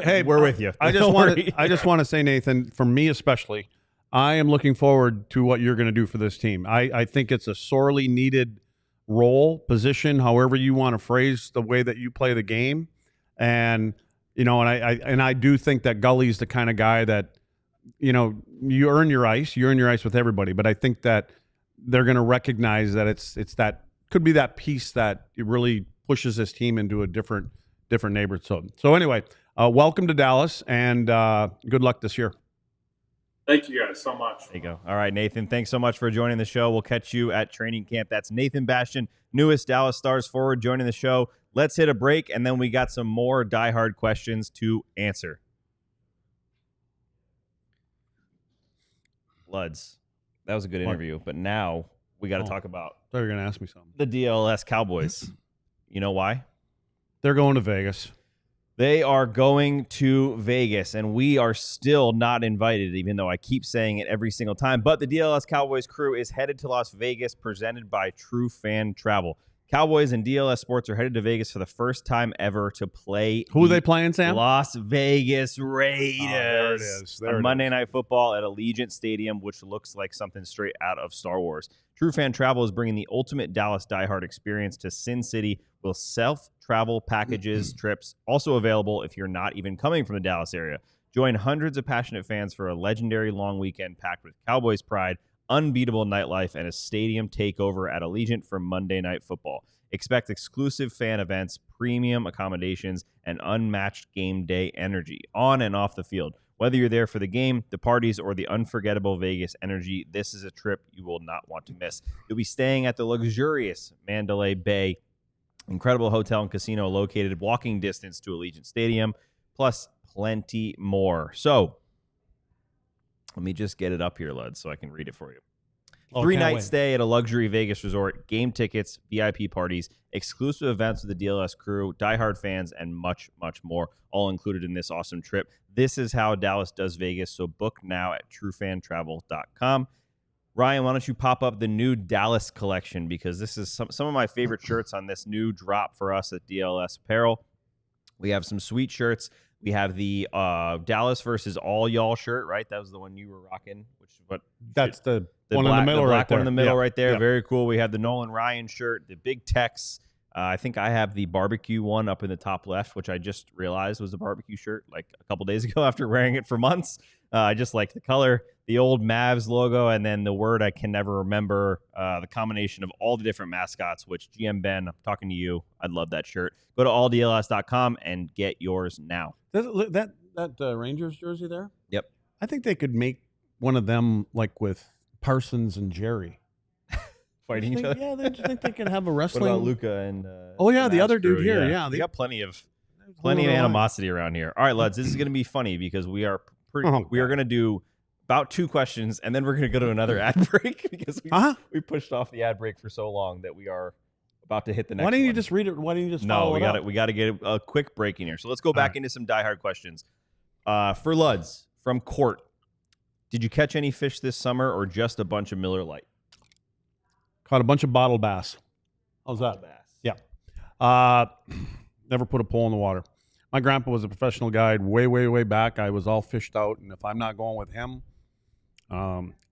Hey, we're with you. I just want to say, Nathan, for me especially, I am looking forward to what you're going to do for this team. I think it's a sorely needed role, position, however you want to phrase the way that you play the game. And, I do think that Gully's the kind of guy that, you earn your ice. You earn your ice with everybody. But I think that they're going to recognize that it's that could be that piece that it really pushes this team into a different neighborhood. So anyway, welcome to Dallas and good luck this year. Thank you guys so much. There you go. All right, Nathan, thanks so much for joining the show. We'll catch you at training camp. That's Nathan Bastian, newest Dallas Stars forward, joining the show. Let's hit a break, and then we got some more diehard questions to answer. Luds, that was a good interview, but now we got to talk about I thought you were going to ask me something. The DLLS Cowboys. You know why? They're going to Vegas. They are going to Vegas, and we are still not invited, even though I keep saying it every single time. But the DLS Cowboys crew is headed to Las Vegas, presented by True Fan Travel. Cowboys and DLS Sports are headed to Vegas for the first time ever to play. Who are they playing, Sam? Las Vegas Raiders. Oh, there it is. There on Monday Night Football at Allegiant Stadium, which looks like something straight out of Star Wars. True Fan Travel is bringing the ultimate Dallas diehard experience to Sin City with self-travel packages, trips, also available if you're not even coming from the Dallas area. Join hundreds of passionate fans for a legendary long weekend packed with Cowboys pride, unbeatable nightlife, and a stadium takeover at Allegiant for Monday Night Football. Expect exclusive fan events, premium accommodations, and unmatched game day energy on and off the field. Whether you're there for the game, the parties, or the unforgettable Vegas energy, this is a trip you will not want to miss. You'll be staying at the luxurious Mandalay Bay, incredible hotel and casino located walking distance to Allegiant Stadium, plus plenty more. So let me just get it up here, Lud, so I can read it for you. Oh, 3-night stay at a luxury Vegas resort, game tickets, VIP parties, exclusive events with the DLS crew, diehard fans, and much, much more, all included in this awesome trip. This is how Dallas does Vegas, so book now at truefantravel.com. Ryan, why don't you pop up the new Dallas collection, because this is some of my favorite shirts on this new drop for us at DLS Apparel. We have some sweet shirts. We have the Dallas versus all y'all shirt, right? That was the one you were rocking. That's the one black, in the middle, the black right there. one in the middle, Yeah. right there. Yeah. Very cool. We have the Nolan Ryan shirt, the Big Tex. I think I have the barbecue one up in the top left, which I just realized was a barbecue shirt like a couple days ago after wearing it for months. I just like the color, the old Mavs logo, and then the word I can never remember, the combination of all the different mascots, which GM Ben, I'm talking to you. I'd love that shirt. Go to alldls.com and get yours now. That Rangers jersey there? Yep. I think they could make one of them like with Parsons and Jerry. Fighting each other? Yeah, they just think they can have a What wrestling. about Luca and Oh, yeah, the Mavs other dude crew? here, yeah. We got plenty of One of the animosity around here. All right, Luds, this is going to be funny because we are going to do about 2 questions, and then we're going to go to another ad break because we pushed off the ad break for so long that we are about to hit the next one. Why didn't you just read it? Why didn't you just follow it up? We got to get a quick break in here. So let's go back into some diehard questions. For Luds from Court, did you catch any fish this summer or just a bunch of Miller Lite? Caught a bunch of bottle bass. How's that? Bass. Yeah. Never put a pole in the water. My grandpa was a professional guide way, way, way back. I was all fished out, and if I'm not going with him,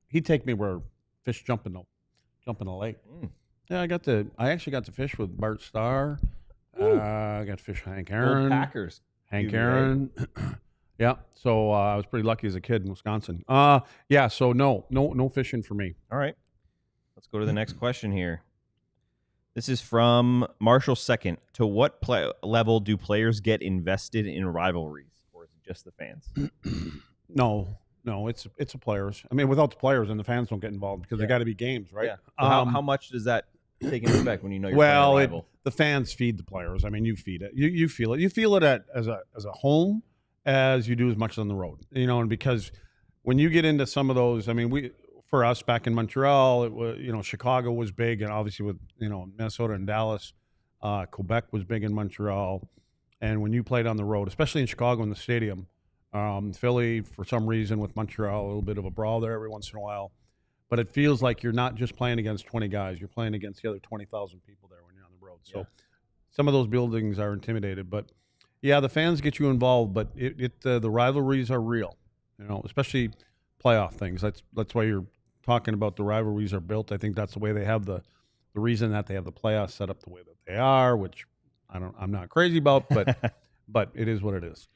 he'd take me where fish jump in the lake. Yeah, I actually got to fish with Bart Starr. I got to fish Hank Aaron. Old Packers. Hank Aaron. Yeah, so I was pretty lucky as a kid in Wisconsin. Yeah, so no fishing for me. All right. Let's go to the next question here. This is from Marshall Second. To what level do players get invested in rivalries, or is it just the fans? No, it's the players. I mean, without the players, and the fans don't get involved because they got to be games, right? Yeah. So how much does that take into effect when you know you're playing a rival? The fans feed the players. I mean, you feed it. You feel it. You feel it as a home as you do as much on the road. And because when you get into some of those, I mean, for us back in Montreal, it was, Chicago was big, and obviously with, Minnesota and Dallas, Quebec was big in Montreal. And when you played on the road, especially in Chicago in the stadium, Philly, for some reason with Montreal, a little bit of a brawl there every once in a while. But it feels like you're not just playing against 20 guys. You're playing against the other 20,000 people there when you're on the road. So some of those buildings are intimidated. But, yeah, the fans get you involved, but the rivalries are real, especially playoff things. That's why you're talking about the rivalries are built. I think that's the way they have the reason that they have the playoffs set up the way that they are, which I'm not crazy about, but it is what it is.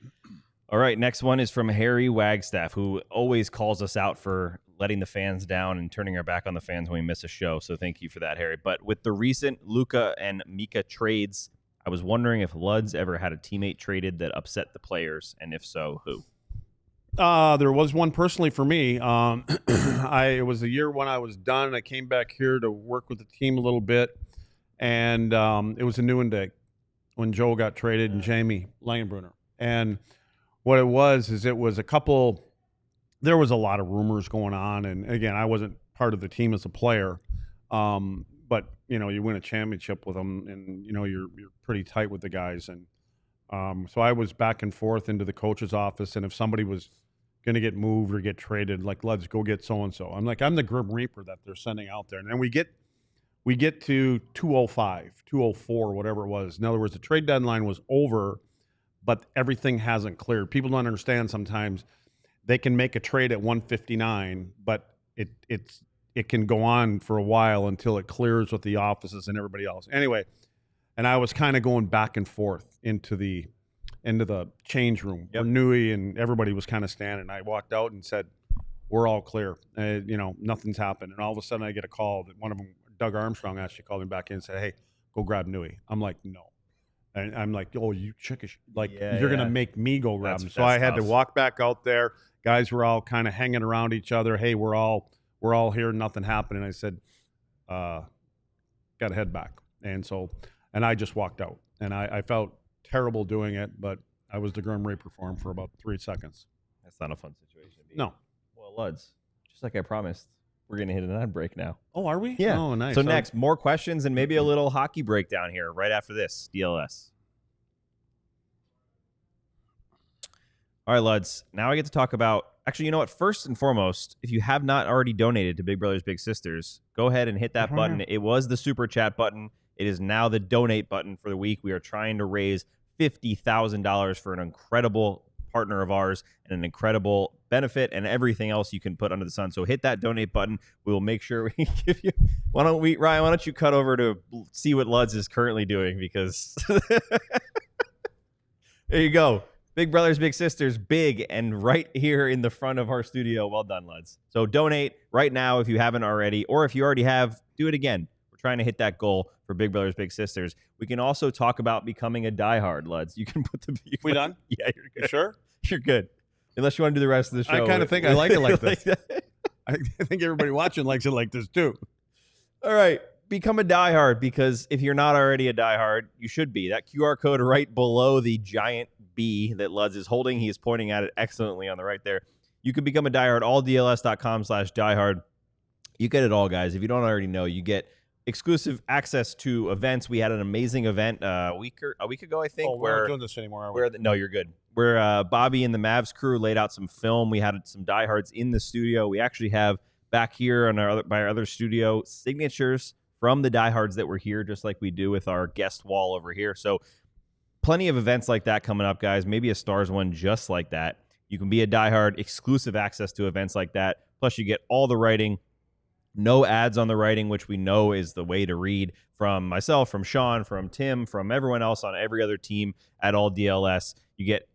All right, next one is from Harry Wagstaff, who always calls us out for letting the fans down and turning our back on the fans when we miss a show. So thank you for that, Harry. But with the recent Luka and Mika trades, I was wondering if Luds ever had a teammate traded that upset the players, and if so, who? There was one personally for me. It was the year when I was done. I came back here to work with the team a little bit, and it was a new day when Joe got traded and Jamie Langenbrunner. And what it was a couple. There was a lot of rumors going on, and again, I wasn't part of the team as a player. But you win a championship with them, and you're pretty tight with the guys. And So I was back and forth into the coach's office, and if somebody was going to get moved or get traded, like, let's go get so-and-so. I'm like, I'm the Grim Reaper that they're sending out there. And then we get to 205, 204, whatever it was. In other words, the trade deadline was over, but everything hasn't cleared. People don't understand sometimes they can make a trade at 159, but it can go on for a while until it clears with the offices and everybody else. Anyway, and I was kind of going back and forth into the change room where Nui and everybody was kind of standing. I walked out and said, we're all clear. Nothing's happened. And all of a sudden I get a call that one of them, Doug Armstrong, actually called me back in and said, hey, go grab Nui. I'm like, no. And I'm like, oh, you chickish. Like, you're going to make me go grab him. So I had to walk back out there. Guys were all kind of hanging around each other. Hey, we're all here. Nothing happened. And I said, got to head back. And I just walked out. And I felt terrible doing it, but I was the Grim Reaper for him for about 3 seconds. That's not a fun situation to be in. No. Well, Luds, just like I promised, we're going to hit an ad break now. Oh, are we? Yeah. Oh, nice. So next, more questions and maybe a little hockey breakdown here right after this, DLS. All right, Luds, now I get to talk about, actually, you know what? First and foremost, if you have not already donated to Big Brothers Big Sisters, go ahead and hit that button. It was the super chat button. It is now the donate button for the week. We are trying to raise $50,000 for an incredible partner of ours and an incredible benefit and everything else you can put under the sun. So hit that donate button. We will make sure we give you. Ryan, why don't you cut over to see what Luds is currently doing, because there you go. Big Brothers, Big Sisters, big and right here in the front of our studio. Well done, Luds. So donate right now if you haven't already, or if you already have, do it again. We're trying to hit that goal for Big Brothers, Big Sisters. We can also talk about becoming a diehard, Luds. You can put the. We done? Yeah, you're good. You sure? You're good. Unless you want to do the rest of the show. I kind of think I like it like this. I think everybody watching likes it like this too. All right. Become a diehard, because if you're not already a diehard, you should be. That QR code right below the giant B that Luds is holding, he is pointing at it excellently on the right there. You can become a diehard, alldls.com/diehard. You get it all, guys. If you don't already know, you get exclusive access to events. We had an amazing event a week ago, I think. We're not doing this anymore, are we? No, you're good. Where Bobby and the Mavs crew laid out some film. We had some diehards in the studio. We actually have back here by our other studio signatures from the diehards that were here, just like we do with our guest wall over here. So plenty of events like that coming up, guys. Maybe a Stars one just like that. You can be a diehard, exclusive access to events like that. Plus, you get all the writing, no ads on the writing, which we know is the way to read, from myself, from Sean, from Tim, from everyone else on every other team at All DLS. You get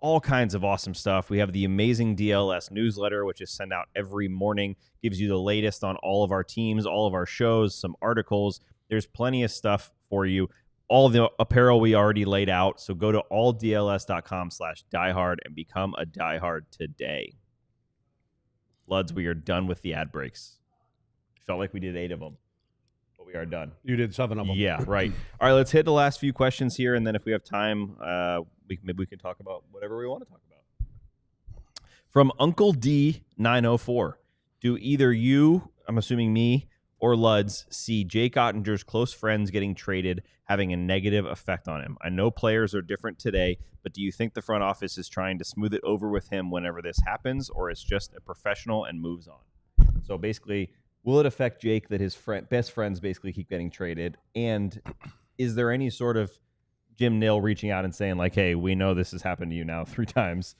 all kinds of awesome stuff. We have the amazing DLS newsletter, which is sent out every morning, gives you the latest on all of our teams, all of our shows, some articles. There's plenty of stuff for you. All the apparel we already laid out. So go to alldls.com/diehard and become a diehard today. Luds, we are done with the ad breaks. Felt like we did 8 of them, but we are done. You did 7 of them. Yeah, right. All right, let's hit the last few questions here, and then if we have time, maybe we can talk about whatever we want to talk about. From Uncle D904, do either you, I'm assuming me, or Luds, see Jake Ottinger's close friends getting traded having a negative effect on him? I know players are different today, but do you think the front office is trying to smooth it over with him whenever this happens, or it's just a professional and moves on? So basically, will it affect Jake that his best friends basically keep getting traded? And is there any sort of Jim Nill reaching out and saying, like, hey, we know this has happened to you now 3 times,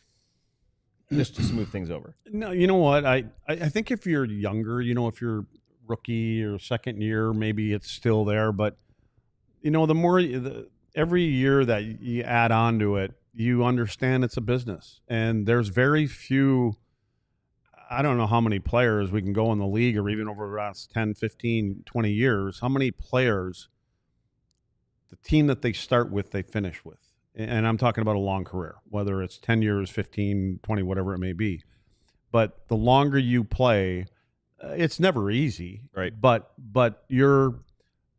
just to smooth things over? No, you know what? I think if you're younger, if you're rookie or second year, maybe it's still there. But, the more every year that you add on to it, you understand it's a business. And there's very few, I don't know how many players we can go in the league, or even over the last 10, 15, 20 years, how many players the team that they start with, they finish with. And I'm talking about a long career, whether it's 10 years, 15, 20, whatever it may be. But the longer you play, it's never easy, right? But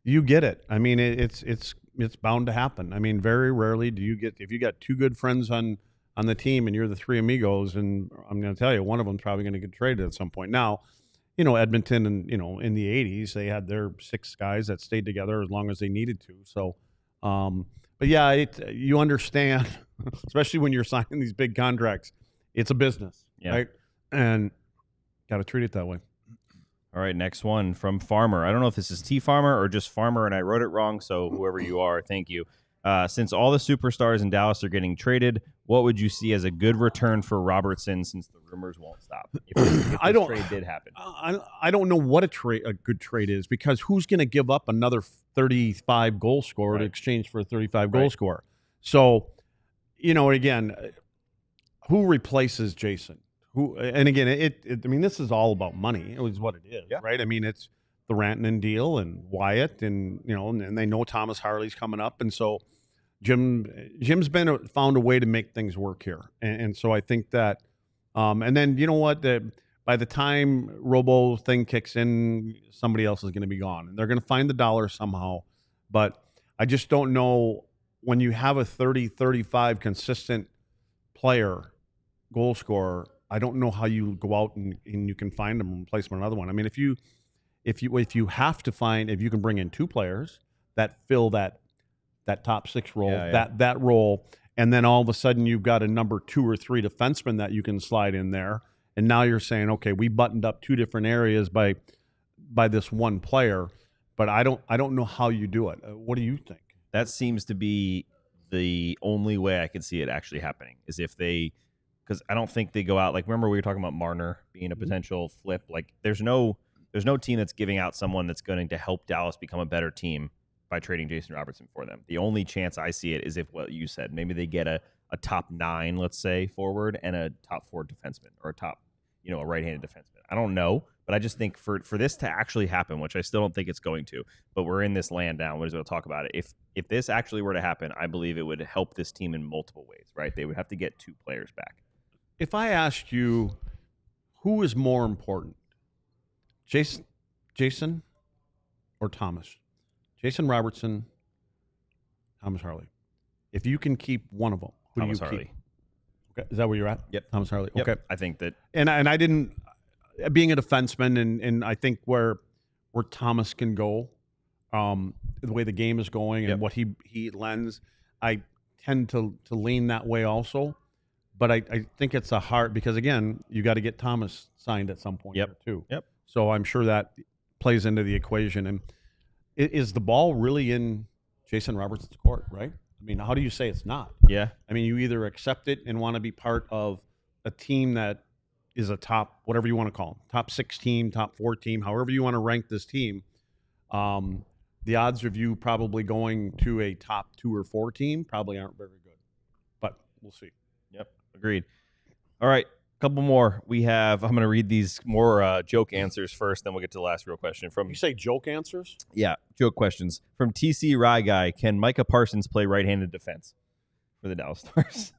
you get it. I mean, it's bound to happen. I mean, very rarely do you get, if you got 2 good friends on the team and you're the 3 amigos, and I'm going to tell you, one of them's probably going to get traded at some point. Now, Edmonton and in the 80s, they had their 6 guys that stayed together as long as they needed to. So But yeah, you understand, especially when you're signing these big contracts, it's a business, right? And got to treat it that way. All right, next one from Farmer. I don't know if this is T Farmer or just Farmer, and I wrote it wrong, so whoever you are, thank you. Since all the superstars in Dallas are getting traded, what would you see as a good return for Robertson since the rumors won't stop? If this trade did happen. I don't know what a good trade is, because who's going to give up another 35 goal scorer to exchange for a 35 goal scorer? So, again, who replaces Jason? And again, I mean, this is all about money. It was what it is, right? I mean, it's the Rantanen deal and Wyatt, and and they know Thomas Harley's coming up, and so Jim's found a way to make things work here, and so I think that, and then you know what, by the time Robo thing kicks in, somebody else is going to be gone, and they're going to find the dollar somehow. But I just don't know, when you have a 30-35 consistent player, goal scorer, I don't know how you go out and you can find them and replace them with another one. I mean, if you have to find, if you can bring in two players that fill that top six role, that role, and then all of a sudden you've got a number 2 or 3 defenseman that you can slide in there, and now you're saying, okay, we buttoned up 2 different areas by this one player, but I don't know how you do it. What do you think? That seems to be the only way I could see it actually happening, is if they. Because I don't think they go out, like, remember we were talking about Marner being a potential flip. Like, there's no team that's giving out someone that's going to help Dallas become a better team by trading Jason Robertson for them. The only chance I see it is if, what you said, maybe they get a top 9, let's say, forward, and a top 4 defenseman, or a top, a right-handed defenseman. I don't know, but I just think for this to actually happen, which I still don't think it's going to, but we're in this land now. We'll talk about it. If this actually were to happen, I believe it would help this team in multiple ways, right? They would have to get 2 players back. If I asked you, who is more important, Jason or Thomas? Jason Robertson, Thomas Harley. If you can keep one of them, who Thomas do you Harley. keep? Okay, is that where you're at? Yep. Thomas Harley. Yep. Okay. I think that. And I didn't, being a defenseman, and I think where Thomas can go, the way the game is going and what he lends, I tend to lean that way also. But I think it's a hard, because again, you got to get Thomas signed at some point here too. Yep. So I'm sure that plays into the equation. And is the ball really in Jason Robertson's court, right? I mean, how do you say it's not? Yeah. I mean, you either accept it and want to be part of a team that is a top, whatever you want to call them, top 6 team, top 4 team, however you want to rank this team. The odds of you probably going to a top 2 or 4 team probably aren't very good, but we'll see. Yep. Agreed. All right. Couple more. I'm going to read these more joke answers first, then we'll get to the last real question. You say joke answers? Yeah, joke questions. From TC Rye Guy, can Micah Parsons play right-handed defense for the Dallas Stars?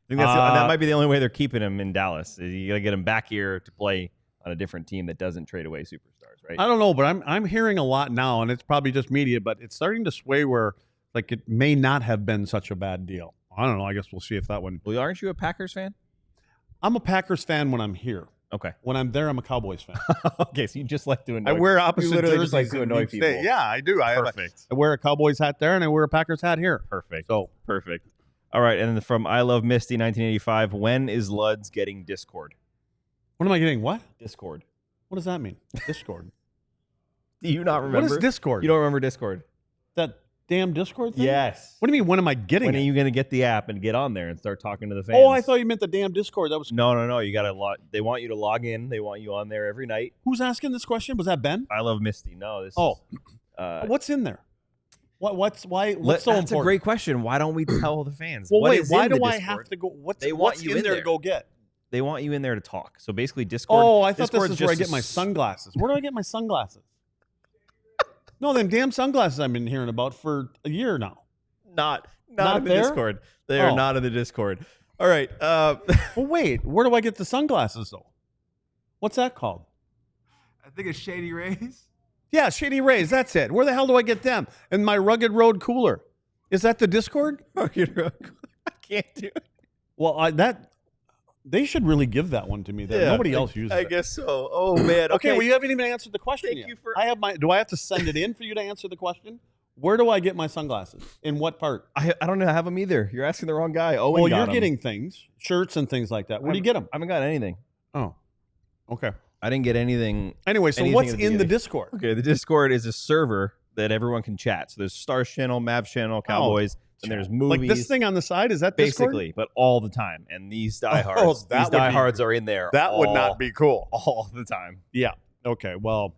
I think that might be the only way they're keeping him in Dallas. You got to get him back here to play on a different team that doesn't trade away superstars, right? I don't know, but I'm hearing a lot now, and it's probably just media, but it's starting to sway where, like, it may not have been such a bad deal. I don't know. I guess we'll see if that one. Well, aren't you a Packers fan? I'm a Packers fan when I'm here. Okay. When I'm there, I'm a Cowboys fan. Okay, so you just like to annoy. I wear opposite jerseys just like to annoy people. Yeah, I do. Perfect. I wear a Cowboys hat there, and I wear a Packers hat here. Perfect. So perfect. All right, and then from I Love Misty 1985, when is Luds getting Discord? What am I getting? What? Discord. What does that mean? Discord. Do you not remember? What is Discord? You don't remember Discord? That damn Discord thing? Yes. What do you mean, when am I getting When it? are you going to get the app and get on there and start talking to the fans? Oh, I thought you meant the damn Discord. That was No. You got to They want you to log in. They want you on there every night. Who's asking this question? Was that Ben? I Love Misty. No, this Oh. is... What's in there? What's so important? That's a great question. Why don't we tell the fans? Well, What wait, is why in the do I Discord? have to go? What's you in there to go get? They want you in there to talk. So basically, Discord. Oh, I thought Discord's this is where I just get my sunglasses. Where do I get my sunglasses? No, them damn sunglasses I've been hearing about for a year now. Not Not in the there? Discord. They are not in the Discord. All right. Well, wait. Where do I get the sunglasses though? What's that called? I think it's Shady Rays. Yeah, Shady Rays. That's it. Where the hell do I get them? And my Rugged Road cooler. Is that the Discord? I can't do it. Well, they should really give that one to me. That nobody else uses. I guess so. Oh man. Okay. Well, you haven't even answered the question Thank yet. you for. Do I have to send it in for you to answer the question, Where do I get my sunglasses? In what part? I don't know. I have them either. You're asking the wrong guy. Well, you're getting things, shirts and things like that. Where do you get them? I haven't got anything. Oh, okay. I didn't get anything. Anyway, so what's in the Discord? Okay, the Discord is a server that everyone can chat. So there's Stars channel, Mavs channel, Cowboys, and there's movies. Like this thing on the side, is that Discord? Basically, but all the time. And these diehards, are in there. That would not be cool. All the time. Yeah. Okay. Well,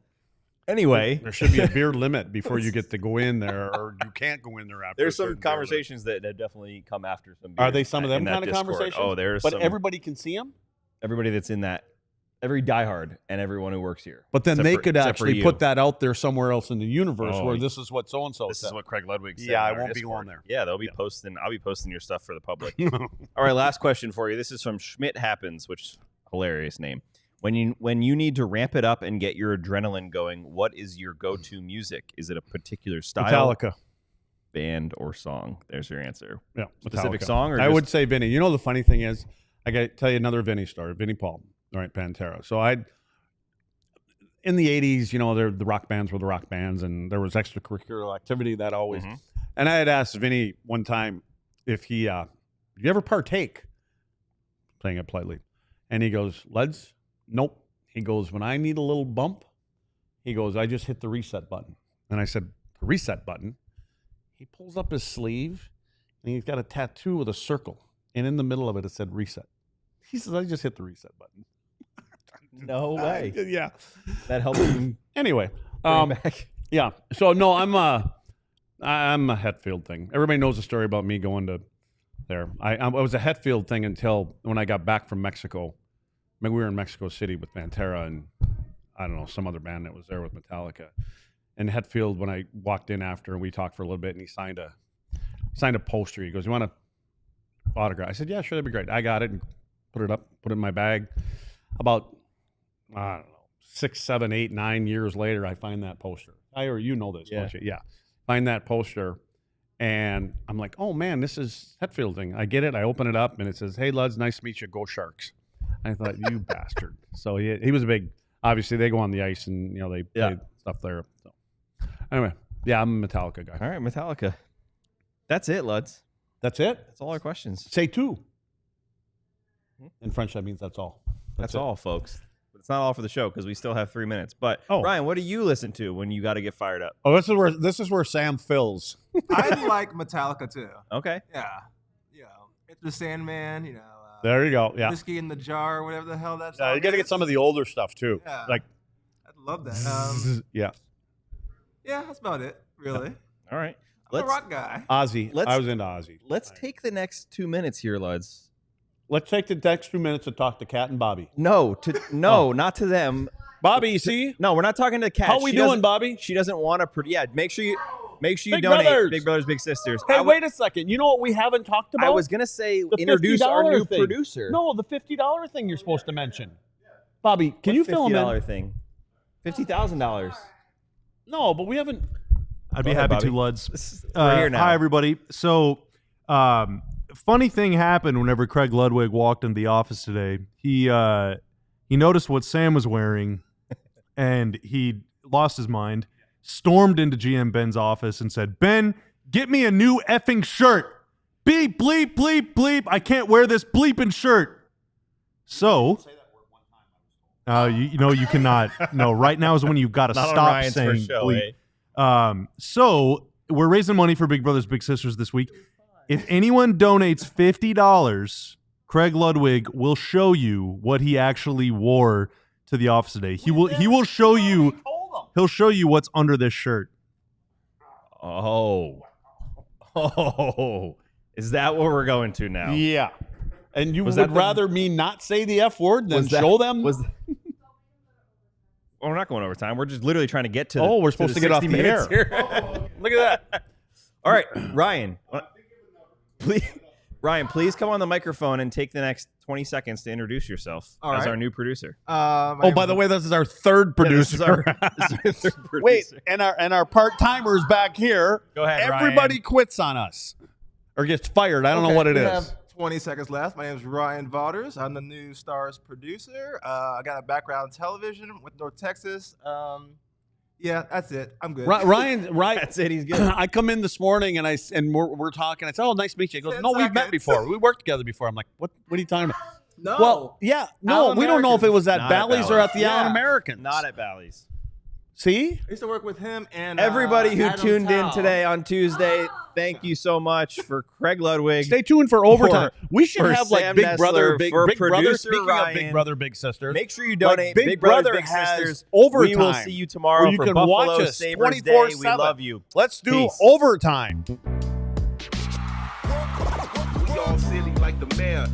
anyway, there should be a beer limit before you get to go in there, or you can't go in there after. There's some conversations that definitely come after some beers. Are they some of them kind of Discord. conversations? Oh, there's but some, everybody can see them? Everybody that's in that. Every diehard and everyone who works here. But then they could actually put that out there somewhere else in the universe where this is what so-and-so This is what Craig Ludwig said. Yeah, I won't be going there. Yeah, they'll be posting. I'll be posting your stuff for the public. All right, last question for you. This is from Schmidt Happens, which is a hilarious name. When you need to ramp it up and get your adrenaline going, what is your go-to music? Is it a particular style? Metallica. Band or song? There's your answer. Yeah, specific Metallica. song? Or I would say Vinny. You know the funny thing is, I got to tell you another Vinny story. Vinny Paul. All right, Pantera. So in the 80s, you know, the rock bands were the rock bands, and there was extracurricular activity that always. And I had asked Vinny one time if he, you ever partake? Playing it politely. And he goes, Leds? Nope. He goes, when I need a little bump, he goes, I just hit the reset button. And I said, the reset button? He pulls up his sleeve, and he's got a tattoo with a circle. And in the middle of it, it said reset. He says, I just hit the reset button. No way. Yeah. That helps you. Anyway. Back. Yeah. So, no, I'm a Hetfield thing. Everybody knows the story about me going to there. I was a Hetfield thing until when I got back from Mexico. I mean, we were in Mexico City with Pantera and, I don't know, some other band that was there with Metallica. And Hetfield, when I walked in after and we talked for a little bit, and he signed a poster. He goes, you want to autograph? I said, yeah, sure, that'd be great. I got it and put it in my bag. About, I don't know, 6, 7, 8, 9 years later, I find that poster. You know this, don't you? Yeah. Find that poster, and I'm like, oh, man, this is Hetfield thing. I get it. I open it up, and it says, hey, Luds, nice to meet you. Go Sharks. I thought, you bastard. So he was a big, obviously, they go on the ice, and, you know, they play stuff there. So anyway, yeah, I'm a Metallica guy. All right, Metallica. That's it, Luds. That's it? That's all our questions. Say two. In French, that means that's all. That's all, folks. But it's not all for the show because we still have 3 minutes. But Ryan, what do you listen to when you got to get fired up? Oh, this is where Sam fills. I like Metallica too. Okay. Yeah. Yeah. It's the Sandman. You know. There you go. Yeah. Whiskey in the Jar, whatever the hell that's. You got to get some of the older stuff too. Yeah. Like. I'd love that. Yeah. Yeah, that's about it. Really. All right. I'm a rock guy. Ozzy. I was into Ozzy. Let's take the next 2 minutes here, Luds. Let's take the next 2 minutes to talk to Kat and Bobby. No, not to them. Bobby, you see? No, we're not talking to Kat. How we doing, Bobby? She doesn't want to. Yeah, make sure you Big donate. Brothers. Big Brothers, Big Sisters. Hey, wait a second. You know what we haven't talked about? I was gonna say introduce our new producer. No, the $50 thing you're supposed to mention. Bobby, can you fill him in? $50 thing. $50,000. No, but we haven't. I'd be happy to, Luds. We're here now. Hi, everybody. So, funny thing happened whenever Craig Ludwig walked into the office today. He noticed what Sam was wearing, and he lost his mind, stormed into GM Ben's office and said, Ben, get me a new effing shirt. Beep, bleep, bleep, bleep. I can't wear this bleeping shirt. So, you cannot. No, right now is when you've got to stop saying bleep. So we're raising money for Big Brothers Big Sisters this week. If anyone donates $50, Craig Ludwig will show you what he actually wore to the office today. He will show you. He'll show you what's under this shirt. Oh, is that what we're going to now? Yeah. And you would rather me not say the F word than show them? Well, we're not going overtime. We're just literally trying to get to. We're supposed to get off the air. Look at that! All right, Ryan. Please come on the microphone and take the next 20 seconds to introduce yourself as our new producer. By the way, this is our third producer. This is our third producer. Wait, and our part timers back here. Go ahead, Everybody Ryan. quits on us or gets fired. I don't know what it we is. Have 20 seconds left. My name is Ryan Vaughters. I'm the new Stars producer. I got a background in television with North Texas. Yeah, that's it. I'm good. Ryan, That's it. He's good. I come in this morning and we're talking. I said, "Oh, nice to meet you." He goes, 10 "No, we've met seconds. before. We worked together before." I'm like, "What? What are you talking about?" No. Well, yeah, no, Allen we don't know if it was at Not at Bally's or at the Bally's. Allen Yeah. Americans. Not at Bally's. See, I used to work with him and Everybody who Adam tuned in Tao. today on Tuesday, thank you so much for Craig Ludwig. stay tuned for overtime. We should for have like Sam Big Brother, Nestler, for Big Brother. producer Speaking of Ryan. Big Brother, Big Sisters, Make sure you like donate. Big Big Brothers, Brother Big has Sisters. overtime. We will see you tomorrow where you for can Buffalo watch us Sabres Day. 24/7. We love you. Let's do Peace. overtime. We all silly like the mayor.